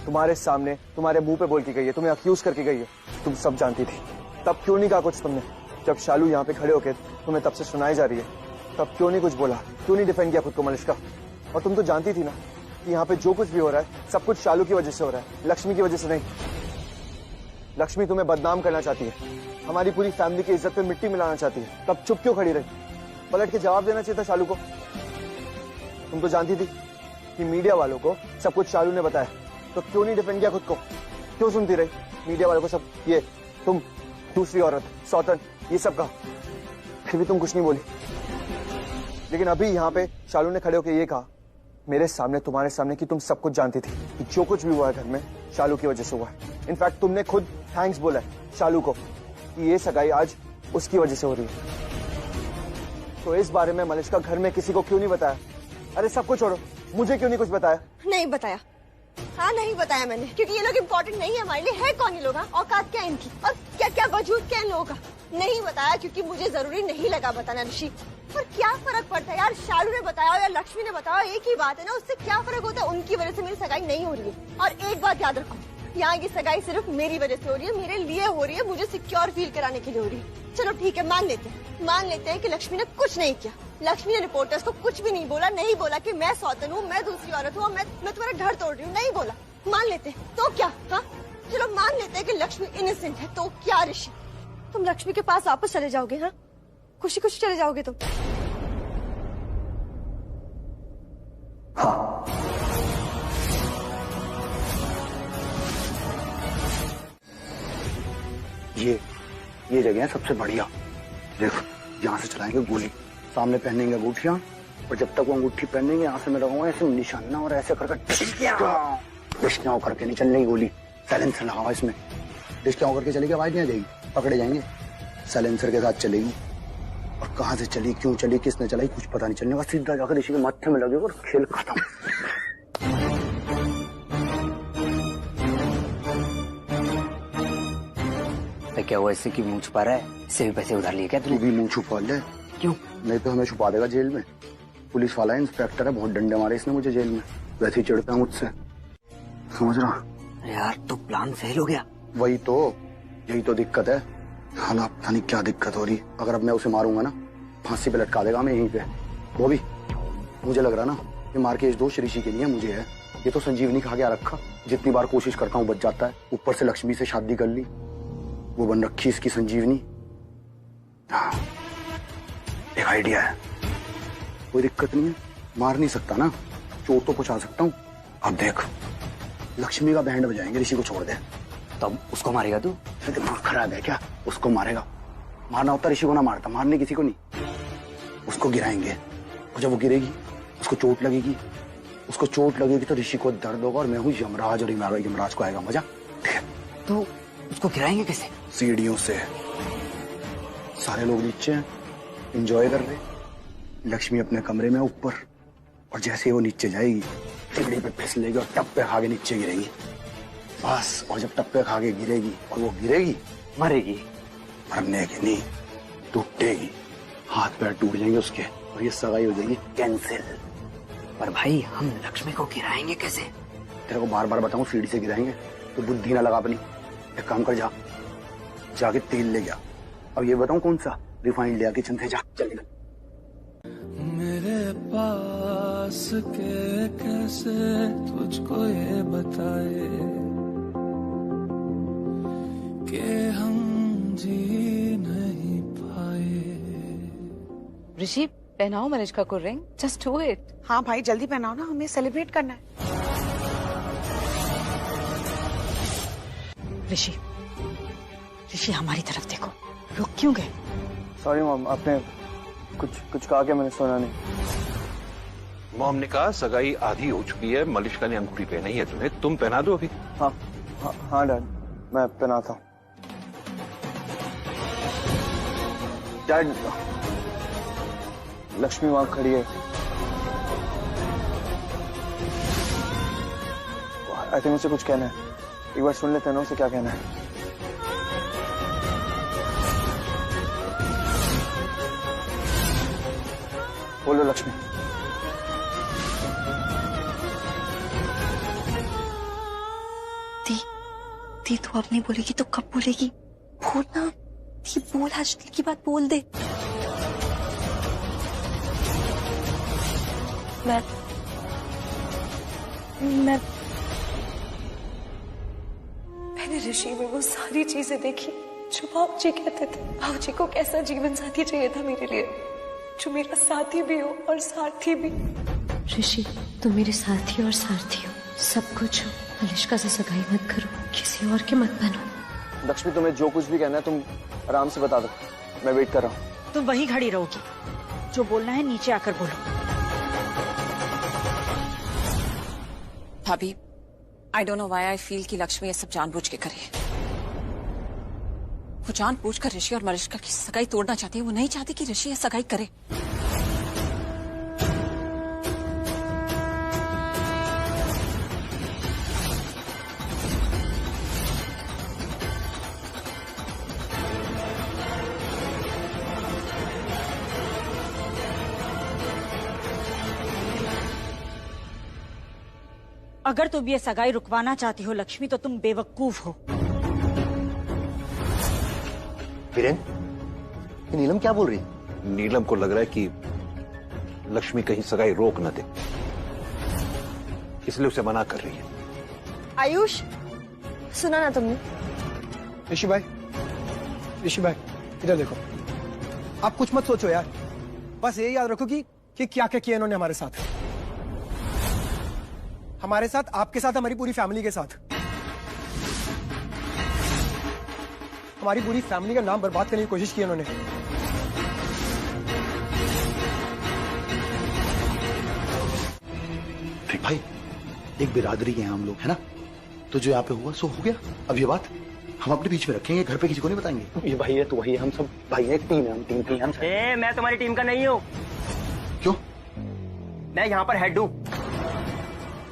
तुम्हारे सामने, तुम्हारे मुंह पे बोल के गई है, तुम्हें अक्यूज करके गई है, तुम सब जानती थी, तब क्यों नहीं कहा कुछ तुमने? जब शालू यहाँ पे खड़े होके तुम्हें तब से सुनाई जा रही है, तब क्यों नहीं कुछ बोला? क्यों नहीं डिफेंड किया खुद को मलिष्का? और तुम तो जानती थी ना कि यहाँ पे जो कुछ भी हो रहा है सब कुछ शालू की वजह से हो रहा है, लक्ष्मी की वजह से नहीं। लक्ष्मी तुम्हें बदनाम करना चाहती है, हमारी पूरी फैमिली की इज्जत पे मिट्टी मिलाना चाहती है, तब चुप क्यों खड़ी रही? पलट के जवाब देना चाहिए था शालू को। तुम तो जानती थी कि मीडिया वालों को सब कुछ शालू ने बताया, तो क्यों नहीं डिफेंड किया खुद को? क्यों सुनती रही मीडिया वालों को सब, ये तुम दूसरी औरत, सौतन, ये सब कहा, फिर भी तुम कुछ नहीं बोली। लेकिन अभी यहाँ पे शालू ने खड़े होकर ये कहा मेरे सामने, तुम्हारे सामने, कि तुम सब कुछ जानती थी कि जो कुछ भी हुआ है घर में शालू की वजह से हुआ है। इनफैक्ट तुमने खुद थैंक्स बोला है शालू को कि ये सगाई आज उसकी वजह से हो रही है। तो इस बारे में मलिष्का घर में किसी को क्यों नहीं बताया? अरे सब कुछ छोड़ो, मुझे क्यों नहीं कुछ बताया? नहीं बताया, हाँ नहीं बताया मैंने, क्योंकि ये लोग इम्पोर्टेंट नहीं है हमारे लिए। है कौन ये लोग? औकात क्या इनकी? और क्या क्या वजूद क्या इन लोगों का? नहीं बताया क्योंकि मुझे जरूरी नहीं लगा बताना ऋषि। पर क्या फर्क पड़ता है यार, शालू ने बताया या लक्ष्मी ने बताया, एक ही बात है ना, उससे क्या फर्क होता है? उनकी वजह से मेरी सगाई नहीं हो रही है। और एक बात याद रखो, यहाँ की सगाई सिर्फ मेरी वजह से हो रही है, मेरे लिए हो रही है, मुझे सिक्योर फील कराने के लिए हो रही है। चलो ठीक है, मान लेते हैं कि लक्ष्मी ने कुछ नहीं किया। लक्ष्मी ने रिपोर्टर्स को कुछ भी नहीं बोला कि मैं सौतन हूँ, मैं दूसरी औरत हूँ, मैं तुम्हारा घर तोड़ रही हूँ, नहीं बोला। मान लेते हैं तो क्या? हाँ चलो मान लेते हैं कि लक्ष्मी इनोसेंट है, तो क्या ऋषि तुम लक्ष्मी के पास वापस चले जाओगे? हाँ खुशी खुशी चले जाओगे तुम? हाँ ये जगह है सबसे बढ़िया। देखो यहाँ से चलाएंगे गोली, सामने पहनेंगे अंगूठियां, और जब तक वो अंगूठी पहनेंगे यहाँ से मैं लगाऊंगा ऐसे निशाना और ऐसे करके डिस्क्याओं करके नहीं चलने की गोली। साइलेंसर लगाओ इसमें, डिस्क्याओं करके चलेगी आवाज नहीं आ जाएगी, पकड़े जाएंगे। साइलेंसर के साथ चलेगी, और कहाँ से चली, क्यों चली, किसने चलाई, कुछ पता नहीं चलने का। सीधा जाकर ऋषि के माथे में लगेगा और खेल खत्म। क्या हुआ इससे कि मुंह छुपा रहा है? इससे भी पैसे उधार लिए क्या तू भी मुंह छुपा ले। क्यों? नहीं तो हमें छुपा देगा जेल में। पुलिस वाला है, इंस्पेक्टर है, बहुत डंडे मारे इसने मुझे जेल में, वैसे ही चिढ़ता है मुझसे, समझ रहा? यार तो प्लान फेल हो गया। वही तो, यही तो दिक्कत है। हालात पता नहीं क्या दिक्कत हो रही। अगर अब मैं उसे मारूंगा ना, फांसी पे लटका देगा मैं यहीं पे। वो भी मुझे लग रहा ना ये मार के इस दोष ऋषि के लिए मुझे है। ये तो संजीवनी खा के आ रखा, जितनी बार कोशिश करता हूँ बच जाता है। ऊपर से लक्ष्मी से शादी कर ली, वो बन रखी इसकी संजीवनी। हाँ एक आइडिया है, कोई दिक्कत नहीं है, मार नहीं सकता ना, चोट तो पहुंचा सकता हूँ। अब देख लक्ष्मी का बैंड बजाएंगे, ऋषि को छोड़ दे। तब उसको मारेगा तू? दिमाग खराब है क्या? उसको मारेगा, मारना होता ऋषि को ना मारता, मारने किसी को नहीं। उसको गिराएंगे, और जब वो गिरेगी उसको चोट लगेगी, उसको चोट लगेगी तो ऋषि को दर्द होगा, और मैं हूँ यमराज, और यमराज को आएगा मजा। ठीक है, तो उसको गिराएंगे कैसे? सीढ़ियों से। सारे लोग नीचे हैं, एंजॉय कर रहे, लक्ष्मी अपने कमरे में ऊपर, और जैसे वो नीचे जाएगी सीढ़ी पे फिसलेगी और टप्पे खा के नीचे गिरेगी बस। और जब टप्पे खा के गिरेगी और वो गिरेगी, मरेगी। मरने की नहीं, टूटेगी, हाथ पैर टूट जाएंगे उसके, और ये सगाई हो जाएगी कैंसिल। पर भाई हम लक्ष्मी को गिराएंगे कैसे? तेरे को बार बार बताऊं, सीढ़ी से गिराएंगे, तो बुद्धि ना लगा अपनी। एक काम कर, जाके तेल ले जा। अब ये बताऊं कौन सा? रिफाइंड ले, किचन से जा, चलेगा। मेरे पास के कैसे तुझको ये बताए कि हम जी नहीं पाए। ऋषि पहनाओ मलिष्का को रिंग, जस्ट डू इट। हाँ भाई जल्दी पहनाओ ना, हमें सेलिब्रेट करना है। ऋषि हमारी तरफ देखो, रुक क्यों गए? सॉरी मॉम, आपने कुछ कहा क्या? मैंने सुना नहीं। मॉम ने कहा सगाई आधी हो चुकी है, मलिष्का ने अंगूठी पहनाई है तुम्हें, तुम पहना दो अभी। हाँ डैड, मैं पहनाता हूँ। डैड लक्ष्मी वहां खड़ी है, आई थिंक उसे कुछ कहना है, एक बार सुन लेते हैं ना उसे क्या कहना है। बोलो लक्ष्मी। दी तू अब नहीं बोलेगी तो कब बोलेगी? बोल ना दी, बोल, आज दिल की बात बोल दे। मैंने ऋषि में वो सारी चीजें देखी जो बाबूजी कहते थे। बाबूजी को कैसा जीवन साथी चाहिए था मेरे लिए, जो मेरा साथी भी हो और सारथी भी। ऋषि तुम मेरे साथी और सारथी हो, सब कुछ हो। मलिष्का से सगाई मत करो, किसी और के मत बनो। लक्ष्मी तुम्हें जो कुछ भी कहना है तुम आराम से बता दो, मैं वेट कर रहा हूँ। तुम वहीं खड़ी रहोगी, जो बोलना है नीचे आकर बोलो। भाभी, I don't know why I feel कि लक्ष्मी ये सब जानबूझ के करे। वो जानबूझकर ऋषि और मलिष्का की सगाई तोड़ना चाहती है, वो नहीं चाहती कि ऋषि ये सगाई करे। अगर तुम ये सगाई रुकवाना चाहती हो लक्ष्मी तो तुम बेवकूफ हो। वीरेन, ये नीलम क्या बोल रही है? नीलम को लग रहा है कि लक्ष्मी कहीं सगाई रोक न दे, इसलिए उसे मना कर रही है। आयुष, सुना ना तुमने? ऋषि भाई, इधर देखो। आप कुछ मत सोचो यार, बस ये याद रखो कि क्या क्या किया इन्होंने हमारे साथ, आपके साथ, हमारी पूरी फैमिली के साथ। हमारी पूरी फैमिली का नाम बर्बाद करने की कोशिश की इन्होंने। भाई, एक बिरादरी के हैं हम लोग, है ना? तो जो यहाँ पे हुआ सो हो गया। अब ये बात हम अपने बीच में रखेंगे, घर पे किसी को नहीं बताएंगे। ये भाई है तो वही है, हम सब भाई है, एक टीम है, हम टीम की हम। मैं तुम्हारी टीम का नहीं हूँ। क्यों? मैं यहाँ पर हेड हूँ।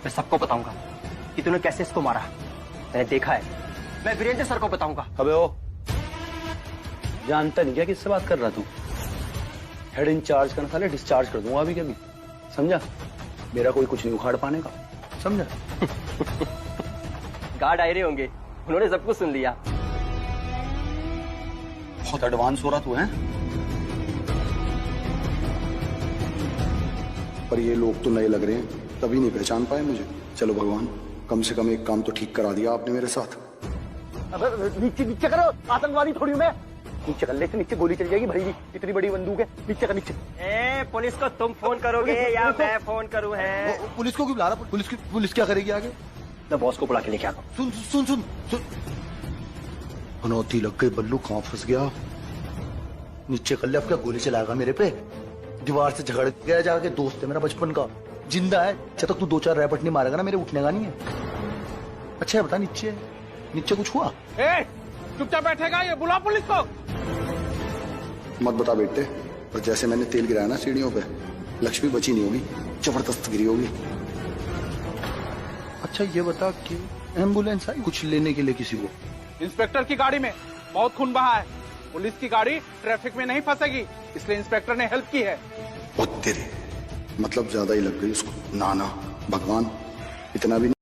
मैं सबको बताऊंगा कि तूने कैसे इसको मारा। मैंने देखा है। मैं वीरेंद्र सर को बताऊंगा। अबे ओ, जानता नहीं क्या किससे बात कर रहा तू? हेड इंचार्ज का ना साले डिस्चार्ज कर दूंगा अभी कभी, समझा? मेरा कोई कुछ नहीं उखाड़ पाने का, समझा? गार्ड आए रहे होंगे, उन्होंने सब कुछ सुन लिया। बहुत एडवांस हो रहा तू है। पर ये लोग तो नए लग रहे हैं, तभी नहीं पहचान पाए मुझे। चलो भगवान, कम से कम एक काम तो ठीक करा दिया आपने मेरे साथ। नीचे नीचे करो, आतंकवादी थोड़ी हूं मैं। नीचे कर ले, नीचे गोली चल जाएगी भाई, इतनी बड़ी बंदूक है। नीचे का नीचे। पुलिस को तुम फोन करोगे या मैं फोन करूं? है पुलिस को क्यों बुला रहा? पुलिस क्या करेगी आगे? मैं बॉस को बुला के लेके आता हूं। सुन। पनौती लग गई, बल्लू कहां फंस गया? नीचे कर ले, अब क्या गोली चलाएगा मेरे पे? दीवार से झगड़ गया जाके, दोस्त है मेरा बचपन का, जिंदा है। जब तक तू 2-4 रैपट नहीं मारेगा ना, मेरे उठने का नहीं है। अच्छा है, बता नीचे कुछ हुआ? चुपचाप बैठेगा ये? बुला पुलिस को। मत बता बेटे, पर जैसे मैंने तेल गिराया ना सीढ़ियों पे, लक्ष्मी बची नहीं होगी, जबरदस्त गिरी होगी। अच्छा ये बता कि एम्बुलेंस आई कुछ लेने के लिए किसी को? इंस्पेक्टर की गाड़ी में बहुत खून बहा है। पुलिस की गाड़ी ट्रैफिक में नहीं फंसेगी, इसलिए इंस्पेक्टर ने हेल्प की है। ओ तेरे, मतलब ज्यादा ही लग गई उसको। ना भगवान, इतना भी